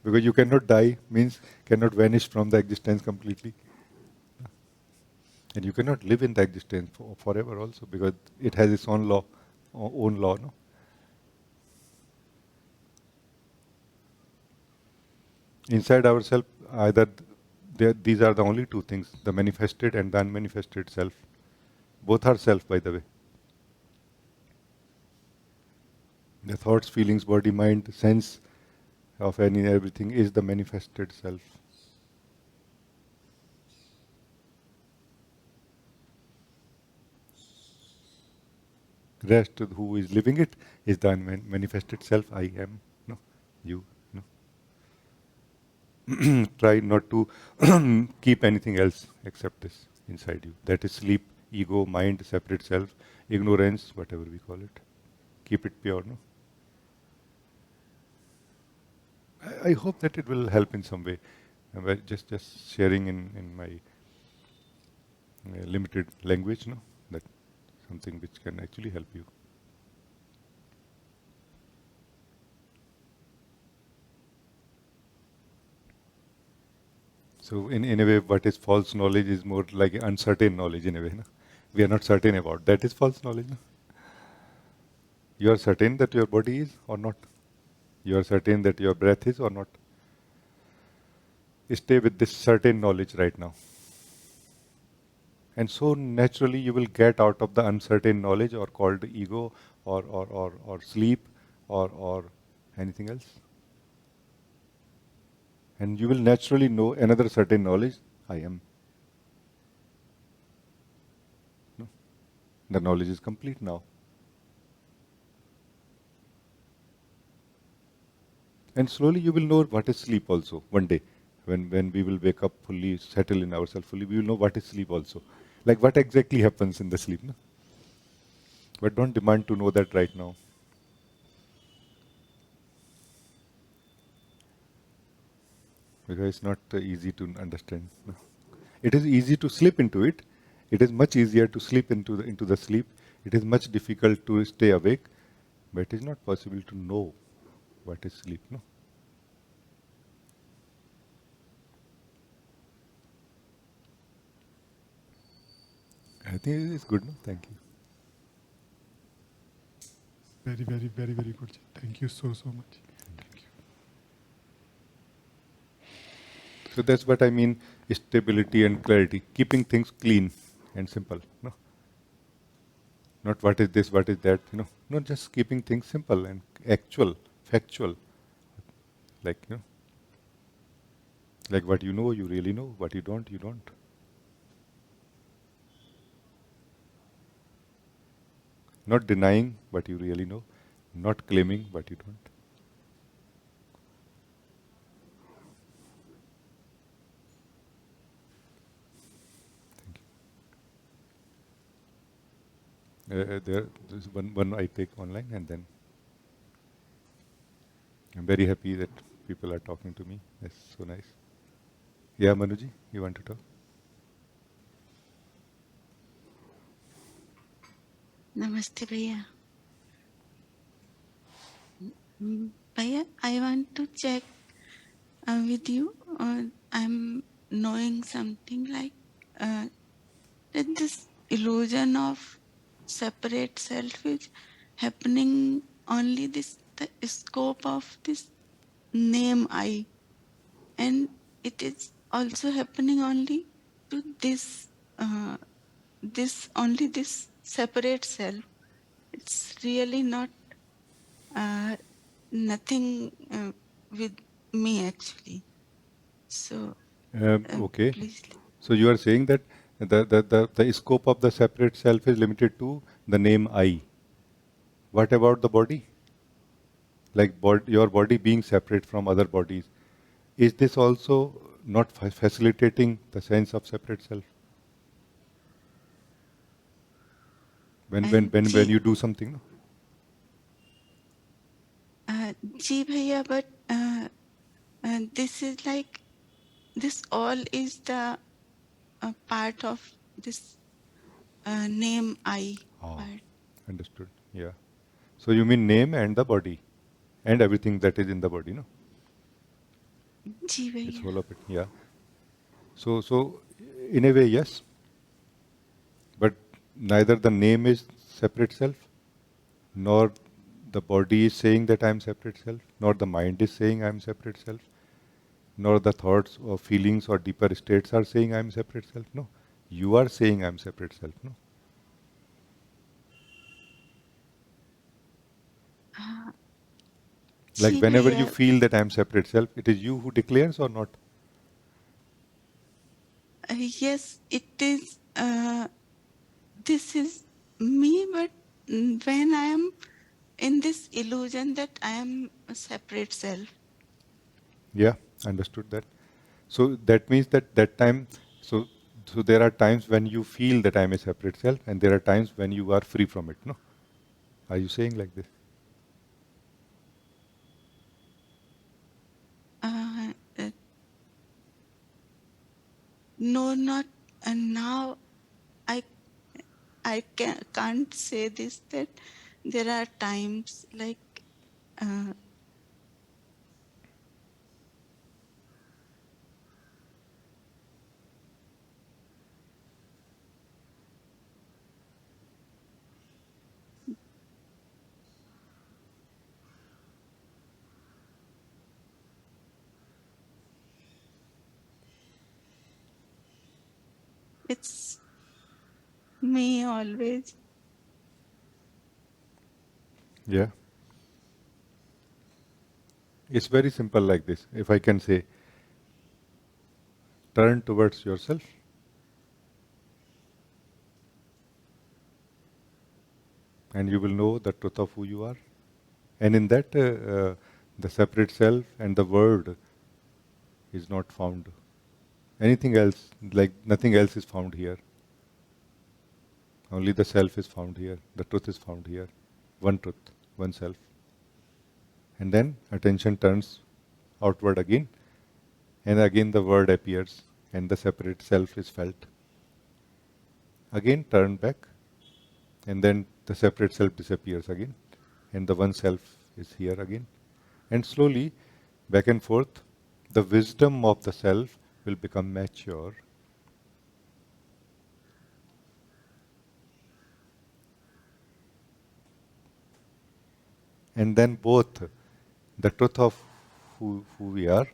Because you cannot die means cannot vanish from the existence completely. And you cannot live in the existence forever also, because it has its own law, no? Inside ourselves, either these are the only two things, the manifested and the unmanifested self. Both are self, by the way. The thoughts, feelings, body, mind, sense of everything is the manifested self. Rest, who is living it, is the manifested self. I am, no, you, no. Try not to keep anything else except this inside you. That is sleep, ego, mind, separate self, ignorance, whatever we call it. Keep it pure, no. I hope that it will help in some way. Just sharing in my limited language, no, that something which can actually help you. So in a way, what is false knowledge is more like uncertain knowledge in a way. No? We are not certain about. That is false knowledge. No? You are certain that your body is or not. You are certain that your breath is or not. Stay with this certain knowledge right now. And so naturally you will get out of the uncertain knowledge, or called ego, or sleep, or anything else. And you will naturally know another certain knowledge, I am. The knowledge is complete now. And slowly you will know what is sleep also one day. When we will wake up fully, settle in ourselves fully, we will know what is sleep also. Like what exactly happens in the sleep. No? But don't demand to know that right now. Because it's not easy to understand. No? It is easy to slip into it. It is much easier to slip into the sleep. It is much difficult to stay awake. But it is not possible to know what is sleep. No? I think it is good. No? Thank you. Very, very, very, very good. Thank you so much. Thank you. So that's what I mean, stability and clarity, keeping things clean and simple. No? Not what is this, what is that, not just keeping things simple and actual, factual. Like, like what you know, you really know. What you don't, you don't. Not denying what you really know, not claiming what you don't. There's one I take online, and then I'm very happy that people are talking to me. That's so nice. Yeah, Manuji, you want to talk? Namaste, Bhaiya. Bhaiya, I want to check with you. I'm knowing something like that this illusion of separate self is happening only the scope of this name I, and it is also happening only to this separate self. It's really not nothing with me actually. So Okay. please. So you are saying that the scope of the separate self is limited to the name I. What about the body? Like your body being separate from other bodies. Is this also not facilitating the sense of separate self? And When you do something, no? Ji Bhaiya, but this is like, this all is the part of this name I part. Understood. Yeah. So you mean name and the body and everything that is in the body, no? Ji It's Bhaiya. whole of it. Yeah. So in a way, yes. But neither the name is separate self, nor the body is saying that I am separate self, nor the mind is saying I am separate self, nor the thoughts or feelings or deeper states are saying I am separate self. No. You are saying I am separate self. No. Like Ji whenever you Bhaiya, feel that I am separate self, it is you who declares or not? yes, it is. This is me, but when I am in this illusion that I am a separate self. Yeah, understood that. So that means that time, so so there are times when you feel that I am a separate self, and there are times when you are free from it. No, are you saying like this? Uh, no, not now. I can't say this, that there are times like uh, it's me always. Yeah, it's very simple like this. If I can say, turn towards yourself, and you will know the truth of who you are. And in that, the separate self and the word is not found. Anything else, like nothing else is found here. Only the self is found here. The truth is found here. One truth, one self. And then attention turns outward again, and again the word appears, and the separate self is felt. Again turn back, and then the separate self disappears again, and the one self is here again. And slowly, back and forth, the wisdom of the self will become mature. And then both the truth of who we are,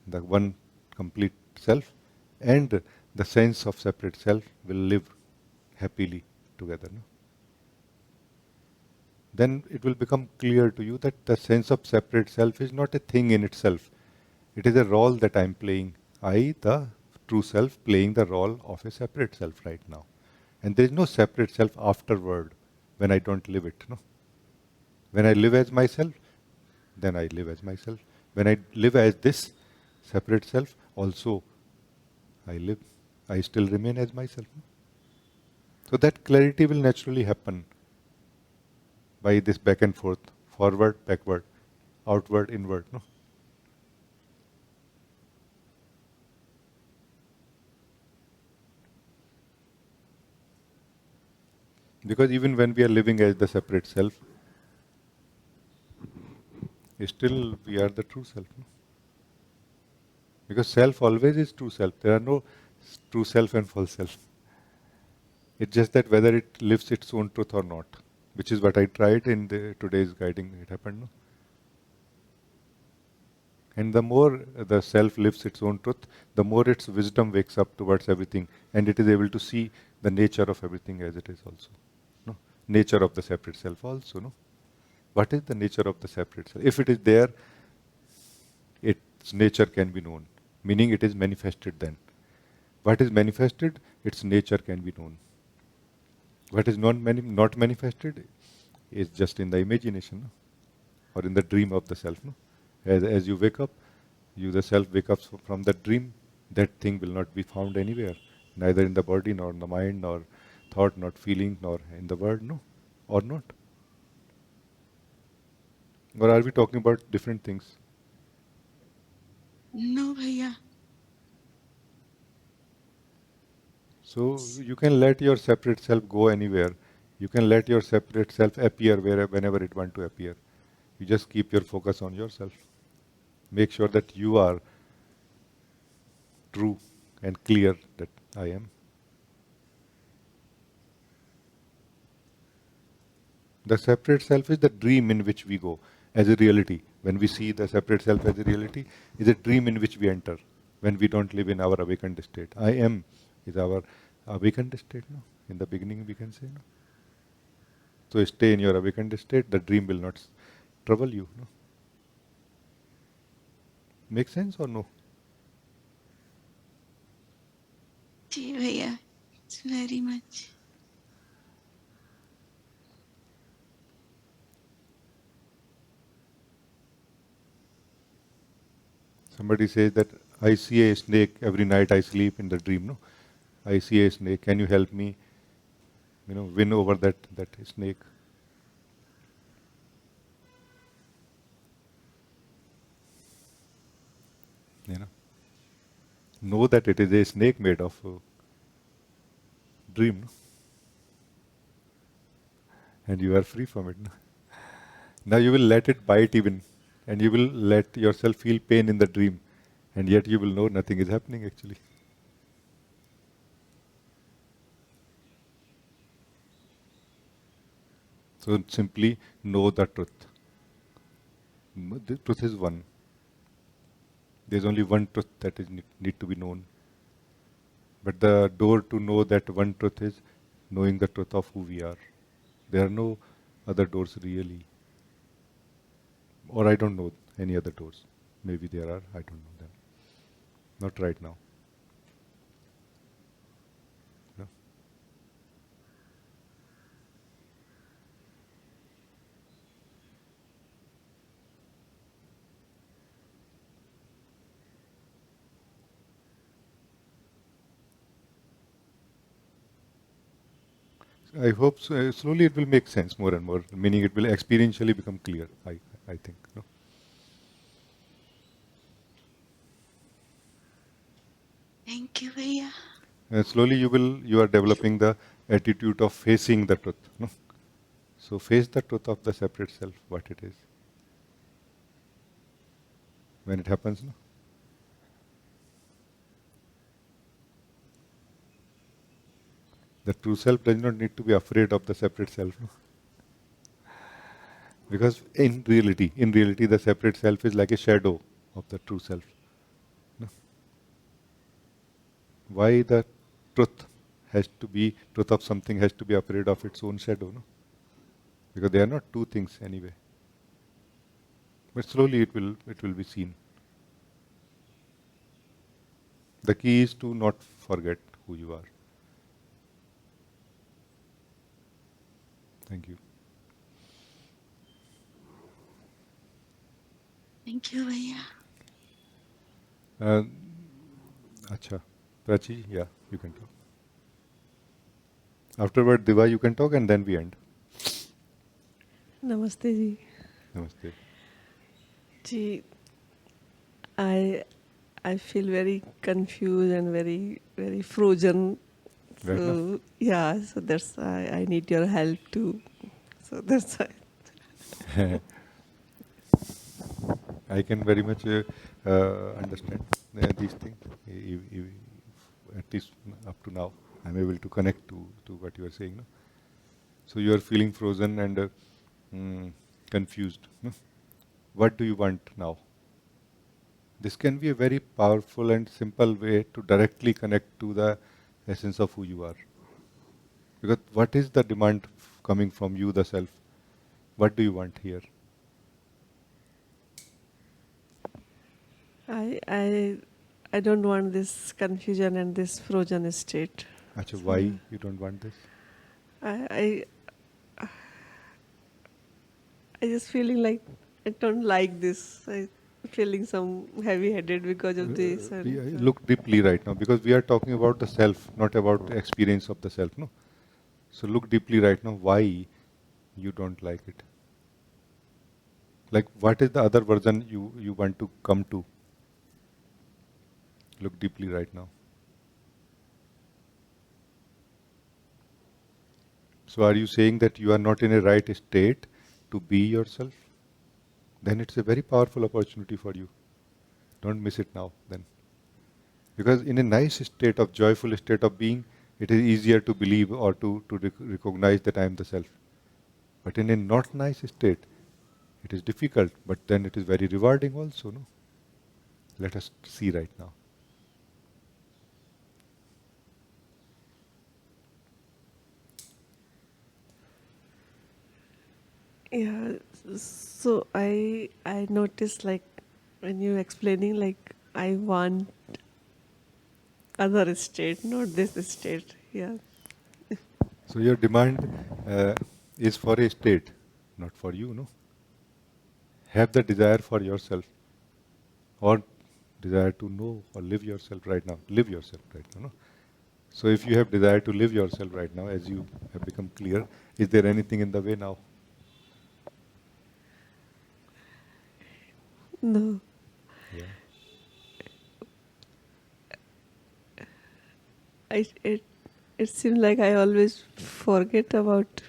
the one complete self, and the sense of separate self will live happily together. No? Then it will become clear to you that the sense of separate self is not a thing in itself. It is a role that I am playing. I, the true self, playing the role of a separate self right now. And there is no separate self afterward when I don't live it. No? When I live as myself, then I live as myself. When I live as this separate self, also I live. I still remain as myself. No? So that clarity will naturally happen by this back and forth, forward, backward, outward, inward. No? Because even when we are living as the separate self, still we are the true self. No? Because self always is true self. There are no true self and false self. It's just that whether it lives its own truth or not, which is what I tried in today's guiding. It happened. No? And the more the self lives its own truth, the more its wisdom wakes up towards everything, and it is able to see the nature of everything as it is also. No? Nature of the separate self also. No? What is the nature of the separate self? If it is there, its nature can be known, meaning it is manifested then. What is manifested, its nature can be known. What is not manifested is just in the imagination, no? Or in the dream of the self. No? As you wake up, you the self wake up from that dream, that thing will not be found anywhere, neither in the body, nor in the mind, nor thought, not feeling, nor in the word, no, or not. Or are we talking about different things? No, Bhaiya. So you can let your separate self go anywhere. You can let your separate self appear whenever it wants to appear. You just keep your focus on yourself. Make sure that you are true and clear that I am. The separate self is the dream in which we go as a reality. When we see the separate self as a reality, is a dream in which we enter when we don't live in our awakened state. I am is our awakened state, no? In the beginning we can say, no? So stay in your awakened state, the dream will not trouble you. No? Make sense or no? Ji, Bhaiya. It's very much. Somebody says that I see a snake every night I sleep in the dream. No, I see a snake. Can you help me? Win over that snake. You know that it is a snake made of dream, no? And you are free from it. No? Now you will let it bite even, and you will let yourself feel pain in the dream, and yet you will know nothing is happening actually. So simply know the truth. The truth is one. There is only one truth that is need to be known. But the door to know that one truth is knowing the truth of who we are. There are no other doors really. Or I don't know any other doors. Maybe there are, I don't know them. Not right now. No? I hope so. Slowly it will make sense more and more, meaning it will experientially become clear, I think. No? Thank you, Bhaiya. Slowly you are developing the attitude of facing the truth. No? So face the truth of the separate self, what it is. When it happens, no? The true self does not need to be afraid of the separate self. No? Because in reality, the separate self is like a shadow of the true self. No? Why the truth of something has to be afraid of its own shadow? No? Because they are not two things anyway. But slowly it will be seen. The key is to not forget who you are. Thank you. Thank you, Bhaiya. Uh, Acha. Prachi, yeah, you can talk. Afterward, Diva, you can talk and then we end. नमस्ते जी Namaste. Ji I I feel very confused and very frozen. Right now? So yeah, so that's I need your help too. So that's why. I can very much understand these things. At least up to now, I'm able to connect to what you are saying. No? So you are feeling frozen and confused. No? What do you want now? This can be a very powerful and simple way to directly connect to the essence of who you are. Because what is the demand coming from you, the self? What do you want here? I I don't want this confusion and this frozen state. Acha, So why you don't want this? I I just feeling like I don't like this. I feeling some heavy headed because of this and so. Look deeply right now because we are talking about the self, not about the experience of the self. No. So look deeply right now. Why you don't like it? Like what is the other version you want to come to? Look deeply right now. So are you saying that you are not in a right state to be yourself? Then it's a very powerful opportunity for you. Don't miss it now then. Because in a nice state of joyful state of being, it is easier to believe or to recognize that I am the self. But in a not nice state, it is difficult, but then it is very rewarding also. No? Let us see right now. Yeah, so I noticed like when you explaining like I want other state, not this state. Yeah. So your demand is for a state, not for you. No, have the desire for yourself, or desire to know or live yourself right now. Live yourself right now. No? So if you have desire to live yourself right now, as you have become clear, is there anything in the way now? No. Yeah. I it seems like I always forget about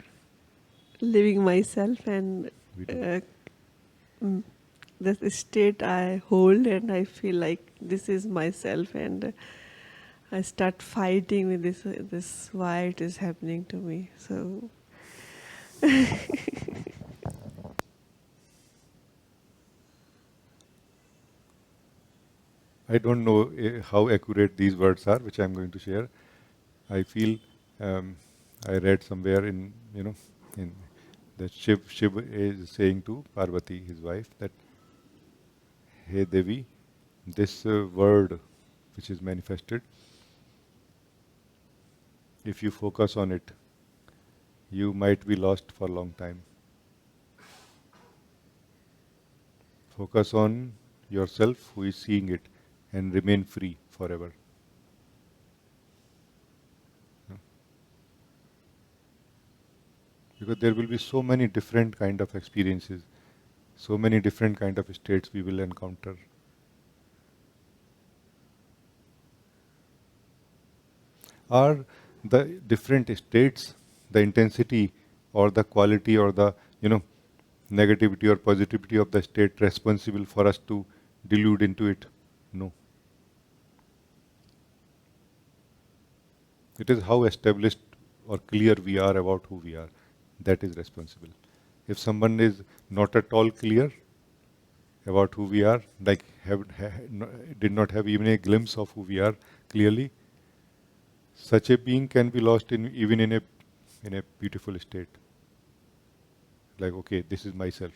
living myself and We do. uh, mm, this state I hold and I feel like this is myself and I start fighting with this why it is happening to me. So I don't know how accurate these words are, which I'm going to share. I feel I read somewhere in that Shiv is saying to Parvati, his wife, that hey Devi, this word which is manifested, if you focus on it, you might be lost for a long time. Focus on yourself who is seeing it and remain free forever. Because there will be so many different kind of experiences, so many different kind of states we will encounter. Are the different states, the intensity or the quality or the, negativity or positivity of the state responsible for us to delude into it? No. It is how established or clear we are about who we are that is responsible. If someone is not at all clear about who we are, like did not have even a glimpse of who we are clearly, such a being can be lost in even in a beautiful state. Like, okay, this is myself.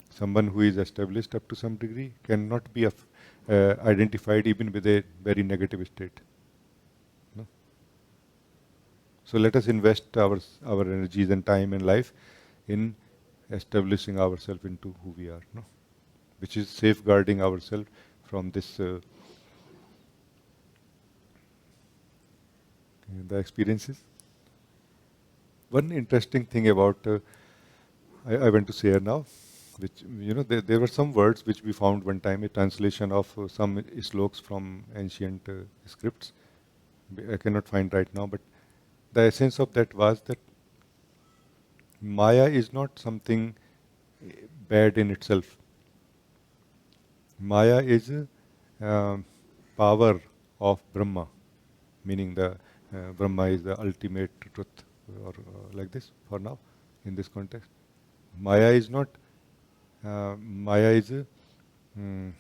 Someone who is established up to some degree cannot be identified even with a very negative state. No? So let us invest our energies and time and life in establishing ourselves into who we are, no? Which is safeguarding ourselves from this the experiences. One interesting thing about I want to share now, which there were some words which we found one time, a translation of some sloks from ancient scripts. I cannot find right now, but the essence of that was that Maya is not something bad in itself. Maya is power of Brahma, meaning the Brahma is the ultimate truth, or like this for now, in this context. Maya is not. Maya is mm,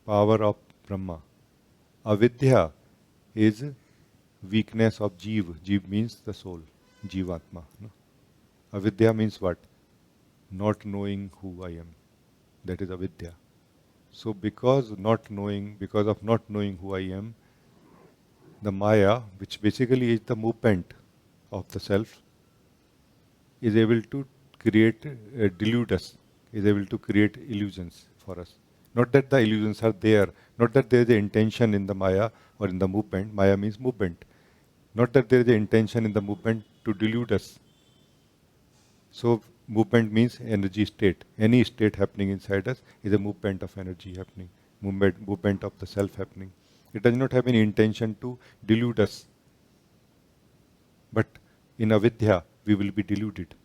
power of Brahma. Avidya is weakness of Jeev. Jeev means the soul, Jivatma. No? Avidya means what? Not knowing who I am. That is avidya. So because of not knowing who I am, the Maya, which basically is the movement of the self, is able to create, delude us, is able to create illusions for us. Not that the illusions are there, not that there is an intention in the Maya or in the movement. Maya means movement. Not that there is an intention in the movement to delude us. So movement means energy state. Any state happening inside us is a movement of energy happening, movement of the self happening. It does not have any intention to delude us. But in avidya, we will be deluded.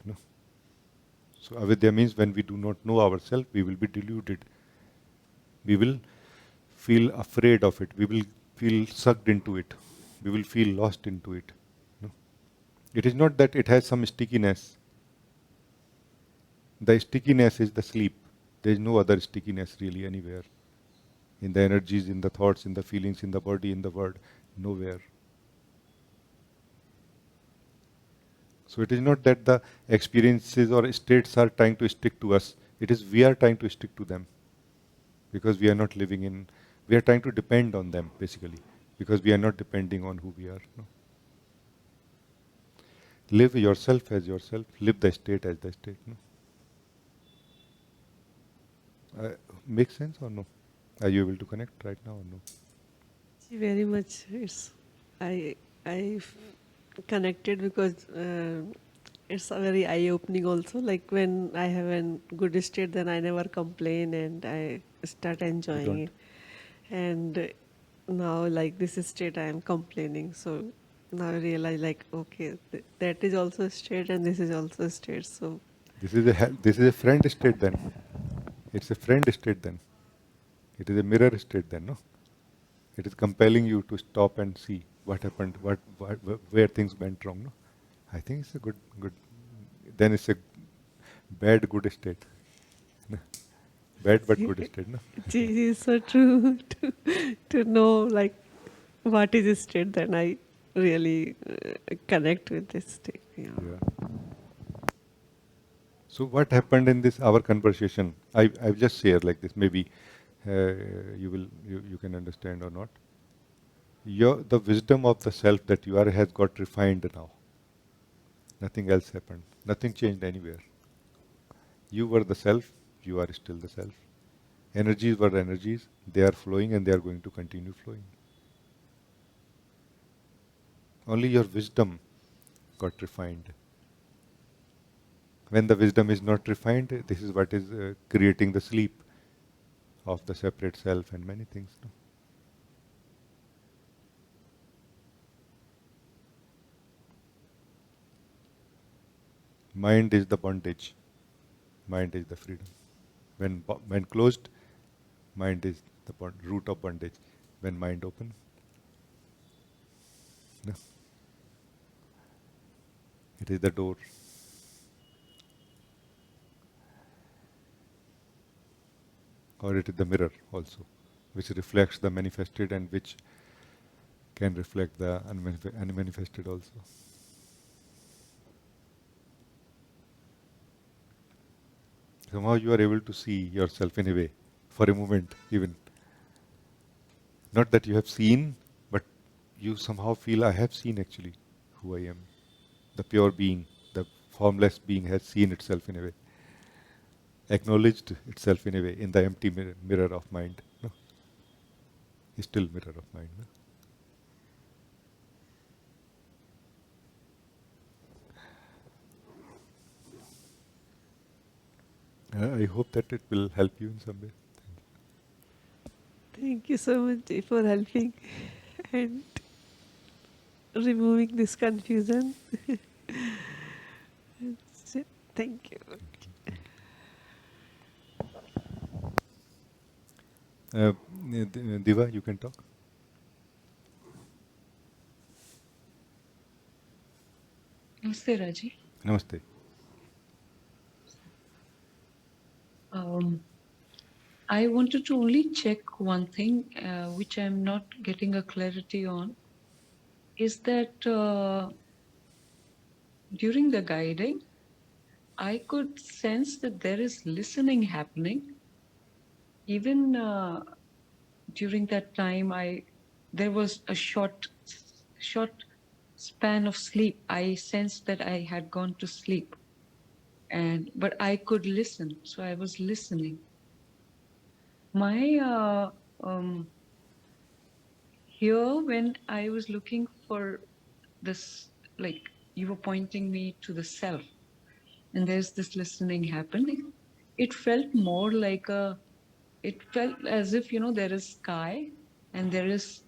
No? So avidya means when we do not know ourselves, we will be deluded. We will feel afraid of it. We will feel sucked into it. We will feel lost into it. No? It is not that it has some stickiness. The stickiness is the sleep. There is no other stickiness really anywhere. In the energies, in the thoughts, in the feelings, in the body, in the word, nowhere. So it is not that the experiences or states are trying to stick to us. It is we are trying to stick to them. Because we are not living in, we are trying to depend on them basically. Because we are not depending on who we are. No? Live yourself as yourself. Live the state as the state. No? Makes sense or no? Are you able to connect right now or no? Very much. I connected because it's a very eye-opening also. Like when I have a good state, then I never complain and I start You enjoying don't. it. And now, like this state, I am complaining. So now I realize, like, okay, that is also a state, and this is also a state. So This is a friend state then. It's a friend state then. It is a mirror state then, no? It is compelling you to stop and see what happened, where things went wrong. No? I think it's a good. Then it's a bad good state. No? Bad but good state, no? it is so true to know like what is a state. Then I really connect with this state. Yeah. Yeah. So what happened in this our conversation? I've just shared like this. Maybe you can understand or not. The wisdom of the self that you are has got refined now. Nothing else happened. Nothing changed anywhere. You were the self. You are still the self. Energies were energies. They are flowing and they are going to continue flowing. Only your wisdom got refined. When the wisdom is not refined, this is what is creating the sleep of the separate self and many things. No? Mind is the bondage. Mind is the freedom. When closed, mind is the root of bondage. When mind open, no, it is the door. Or it is the mirror also, which reflects the manifested and which can reflect the unmanifested also. Somehow you are able to see yourself in a way, for a moment even. Not that you have seen, but you somehow feel, I have seen actually who I am. The pure being, the formless being has seen itself in a way, acknowledged itself in a way in the empty mirror of mind. No? Still mirror of mind. No? I hope that it will help you in some way. Thank you so much for helping and removing this confusion. Thank you. Diva, you can talk. Namaste, Rajee. Namaste. I wanted to only check one thing, which I'm not getting a clarity on, is that during the guiding, I could sense that there is listening happening. Even during that time, there was a short span of sleep. I sensed that I had gone to sleep, but I could listen, so I was listening. My here, when I was looking for this, like you were pointing me to the self, and there's this listening happening, it felt more like it felt as if, there is sky and there is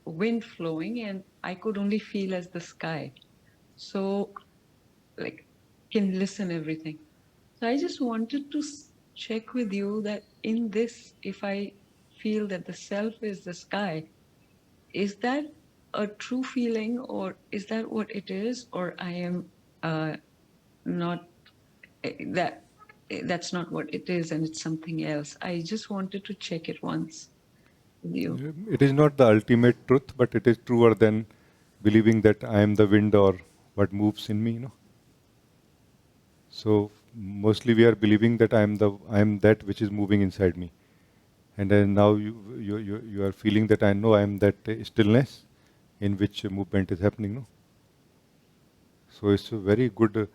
wind flowing, and I could only feel as the sky. So, like, can listen everything. So I just wanted to check with you that in this, if I feel that the self is the sky, is that a true feeling, or is that what it is, or I am not that's not what it is and it's something else? I just wanted to check it once with you. It is not the ultimate truth, but it is truer than believing that I am the wind or what moves in me. So mostly we are believing that I am that which is moving inside me, and then now you are feeling that I know I am that stillness in which movement is happening. No? So it's a very good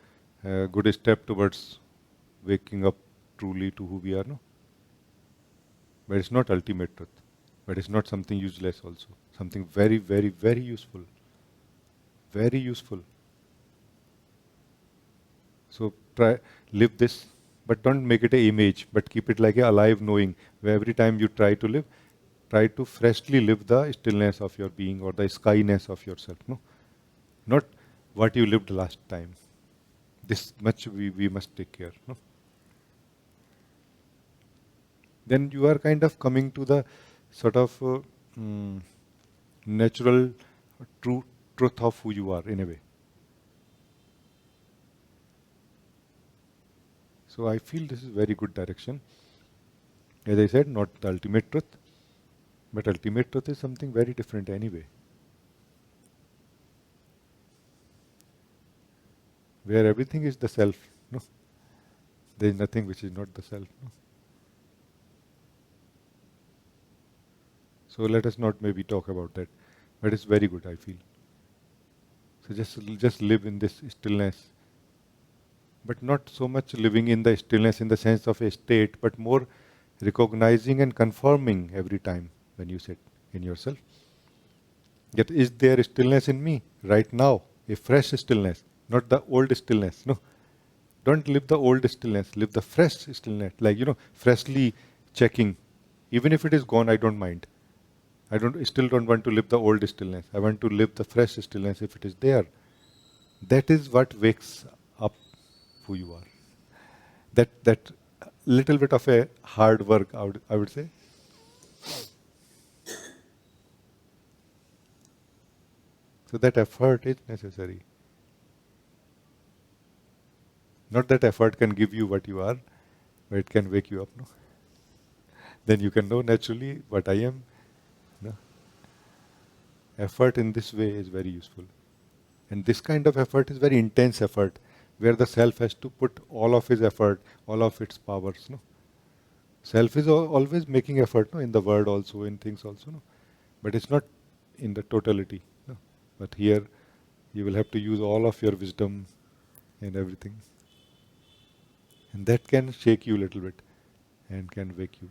step towards waking up truly to who we are. No? But it's not ultimate truth. But it's not something useless also. Something very, very, very useful. Very useful. So live this, but don't make it an image, but keep it like a alive knowing, where every time you try to live, try to freshly live the stillness of your being or the skyness of yourself. No? Not what you lived last time. This much we must take care. No? Then you are kind of coming to the sort of natural truth of who you are in a way. So I feel this is very good direction. As I said, not the ultimate truth, but ultimate truth is something very different anyway. Where everything is the self. No? There is nothing which is not the self. No? So let us not maybe talk about that. But it's very good, I feel. So just live in this stillness. But not so much living in the stillness in the sense of a state, but more recognizing and confirming every time when you sit in yourself. Yet is there stillness in me right now? A fresh stillness. not the old stillness. No, don't live the old stillness, live the fresh stillness, like, freshly checking. Even if it is gone, I don't mind. Still don't want to live the old stillness. I want to live the fresh stillness if it is there. That is what wakes up who you are. That little bit of a hard work, I would say. So that effort is necessary. Not that effort can give you what you are, but it can wake you up. No? Then you can know naturally what I am. No? Effort in this way is very useful. And this kind of effort is very intense effort, where the self has to put all of his effort, all of its powers. No? Self is always making effort, no? In the word also, in things also. No? But it's not in the totality. No? But here, you will have to use all of your wisdom and everything. And that can shake you a little bit and can wake you.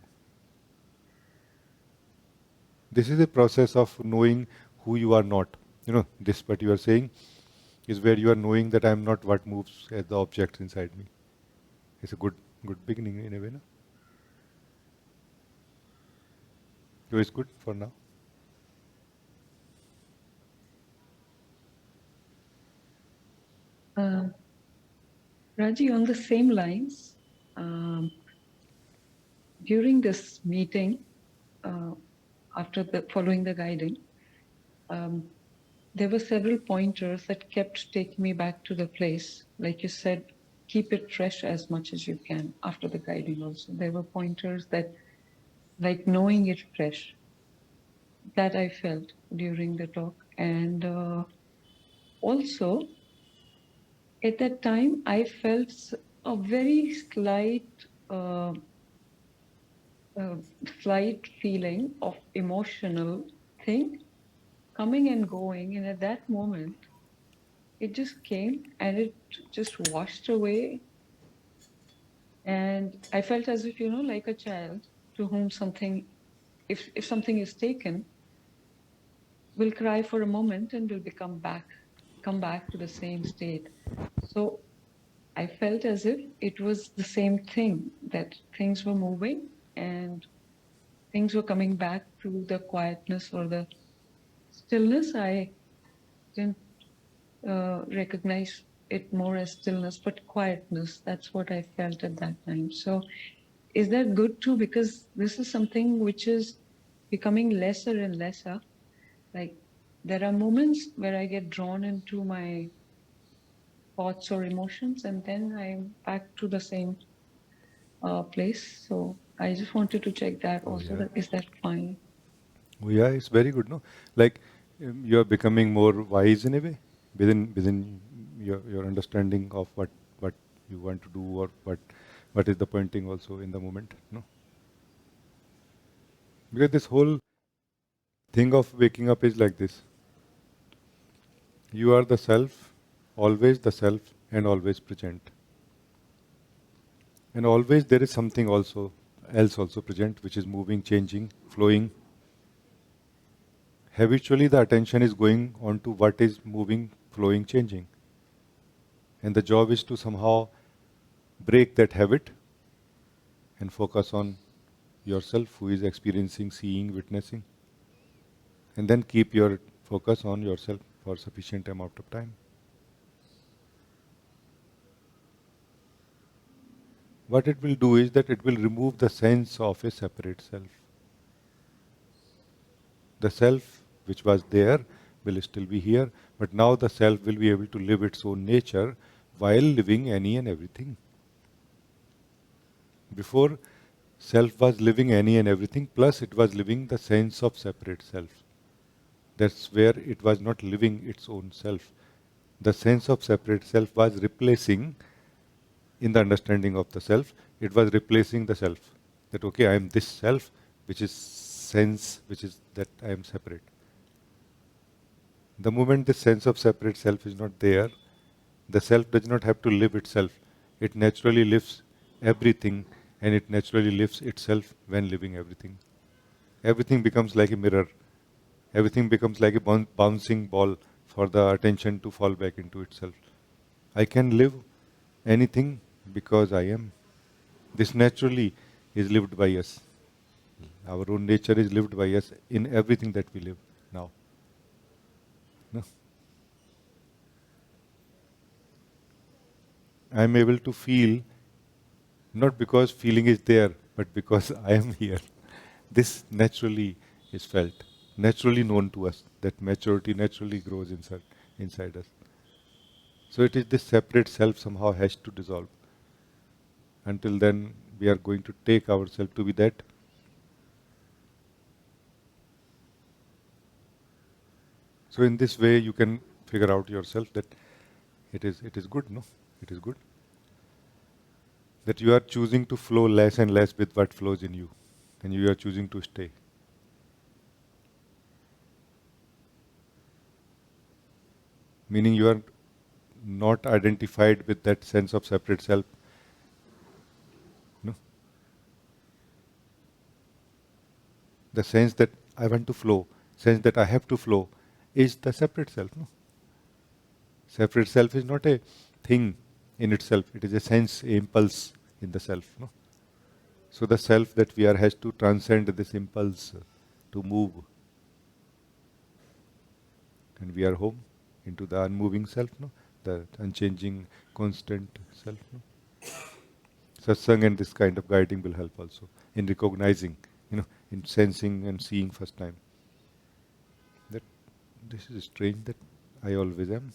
This is a process of knowing who you are not. This what you are saying is where you are knowing that I am not what moves as the objects inside me. It's a good beginning in a way. No? So it's good for now. Rajee, on the same lines, during this meeting, after following the guiding, there were several pointers that kept taking me back to the place. Like you said, keep it fresh as much as you can after the guiding also. There were pointers that, like knowing it fresh, that I felt during the talk. And also, at that time, I felt a very slight feeling of emotional thing coming and going. And at that moment, it just came and it just washed away. And I felt as if, like a child to whom something, if something is taken, will cry for a moment and will come back to the same state. So I felt as if it was the same thing, that things were moving and things were coming back to the quietness or the stillness. I didn't recognize it more as stillness, but quietness. That's what I felt at that time. So is that good too? Because this is something which is becoming lesser and lesser. Like there are moments where I get drawn into my thoughts or emotions, and then I'm back to the same place. So I just wanted to check that also. Yeah. Is that fine? Oh, yeah, it's very good. No, like you are becoming more wise in a way within your understanding of what you want to do, or what is the pointing also in the moment. No, because this whole thing of waking up is like this. You are the self, always the self, and always present. And always there is something else also present, which is moving, changing, flowing. Habitually, the attention is going on to what is moving, flowing, changing. And the job is to somehow break that habit and focus on yourself, who is experiencing, seeing, witnessing. And then keep your focus on yourself for sufficient amount of time. What it will do is that it will remove the sense of a separate self. The self which was there will still be here, but now the self will be able to live its own nature while living any and everything. Before, self was living any and everything, plus it was living the sense of separate self. That's where it was not living its own self. The sense of separate self was replacing, in the understanding of the self, it was replacing the self. That, okay, I am this self, which is sense, which is that I am separate. The moment the sense of separate self is not there, the self does not have to live itself. It naturally lives everything, and it naturally lives itself when living everything. Everything becomes like a mirror. Everything becomes like a bouncing ball for the attention to fall back into itself. I can live anything because I am. This naturally is lived by us. Our own nature is lived by us in everything that we live now. No? I am able to feel not because feeling is there, but because I am here. This naturally is felt, naturally known to us. That maturity naturally grows inside us. So it is this separate self somehow has to dissolve. Until then, we are going to take ourselves to be that. So in this way, you can figure out yourself that it is good, no? It is good. That you are choosing to flow less and less with what flows in you. And you are choosing to stay. Meaning you are not identified with that sense of separate self. No? The sense that I want to flow, sense that I have to flow, is the separate self. No? Separate self is not a thing in itself. It is a sense, a impulse in the self. No? So the self that we are has to transcend this impulse to move. And we are home into the unmoving self, no? The unchanging, constant self. No? Satsang and this kind of guiding will help also in recognizing, in sensing and seeing first time that this is strange that I always am.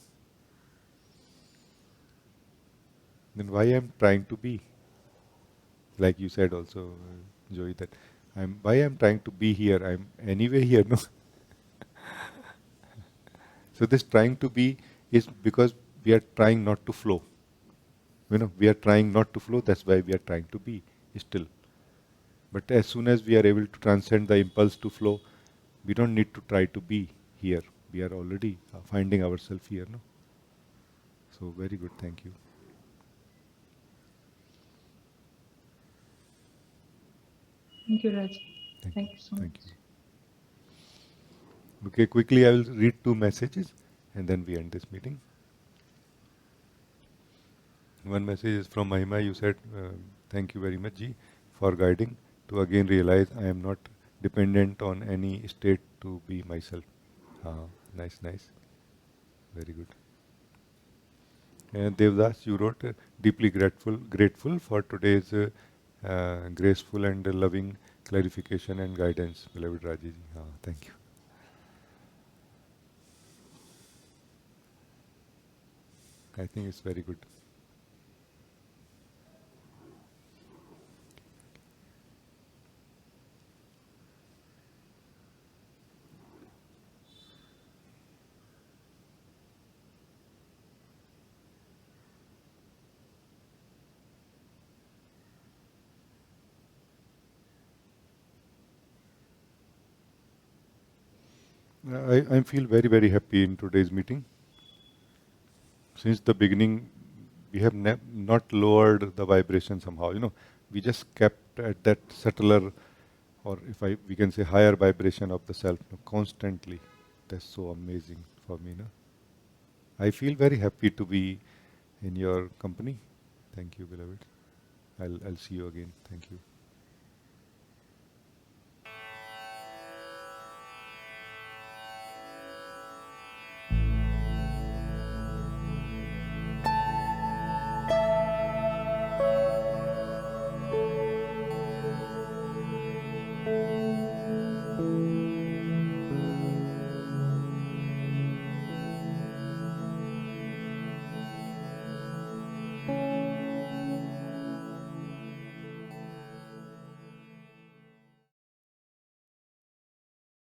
Then why I am trying to be? Like you said also, Joey, that why I am trying to be here? I am anyway here, no? So this trying to be is because we are trying not to flow. We are trying not to flow, that's why we are trying to be still. But as soon as we are able to transcend the impulse to flow, we don't need to try to be here. We are already finding ourselves here. No? So very good, thank you. Thank you, Raj. Thank Thank you so Thank much. you. Okay, quickly I will read 2 messages and then we end this meeting. One message is from Mahima. You said, thank you very much, Ji, for guiding to again realize I am not dependent on any state to be myself. Nice, nice. Very good. And Devdas, you wrote, deeply grateful for today's graceful and loving clarification and guidance, beloved Rajee. Thank you. I think it's very good. I feel very, very happy in today's meeting. Since the beginning, we have not lowered the vibration somehow. We just kept at that subtler, or we can say higher vibration of the self constantly. That's so amazing for me. I feel very happy to be in your company. Thank you, beloved. I'll see you again. Thank you.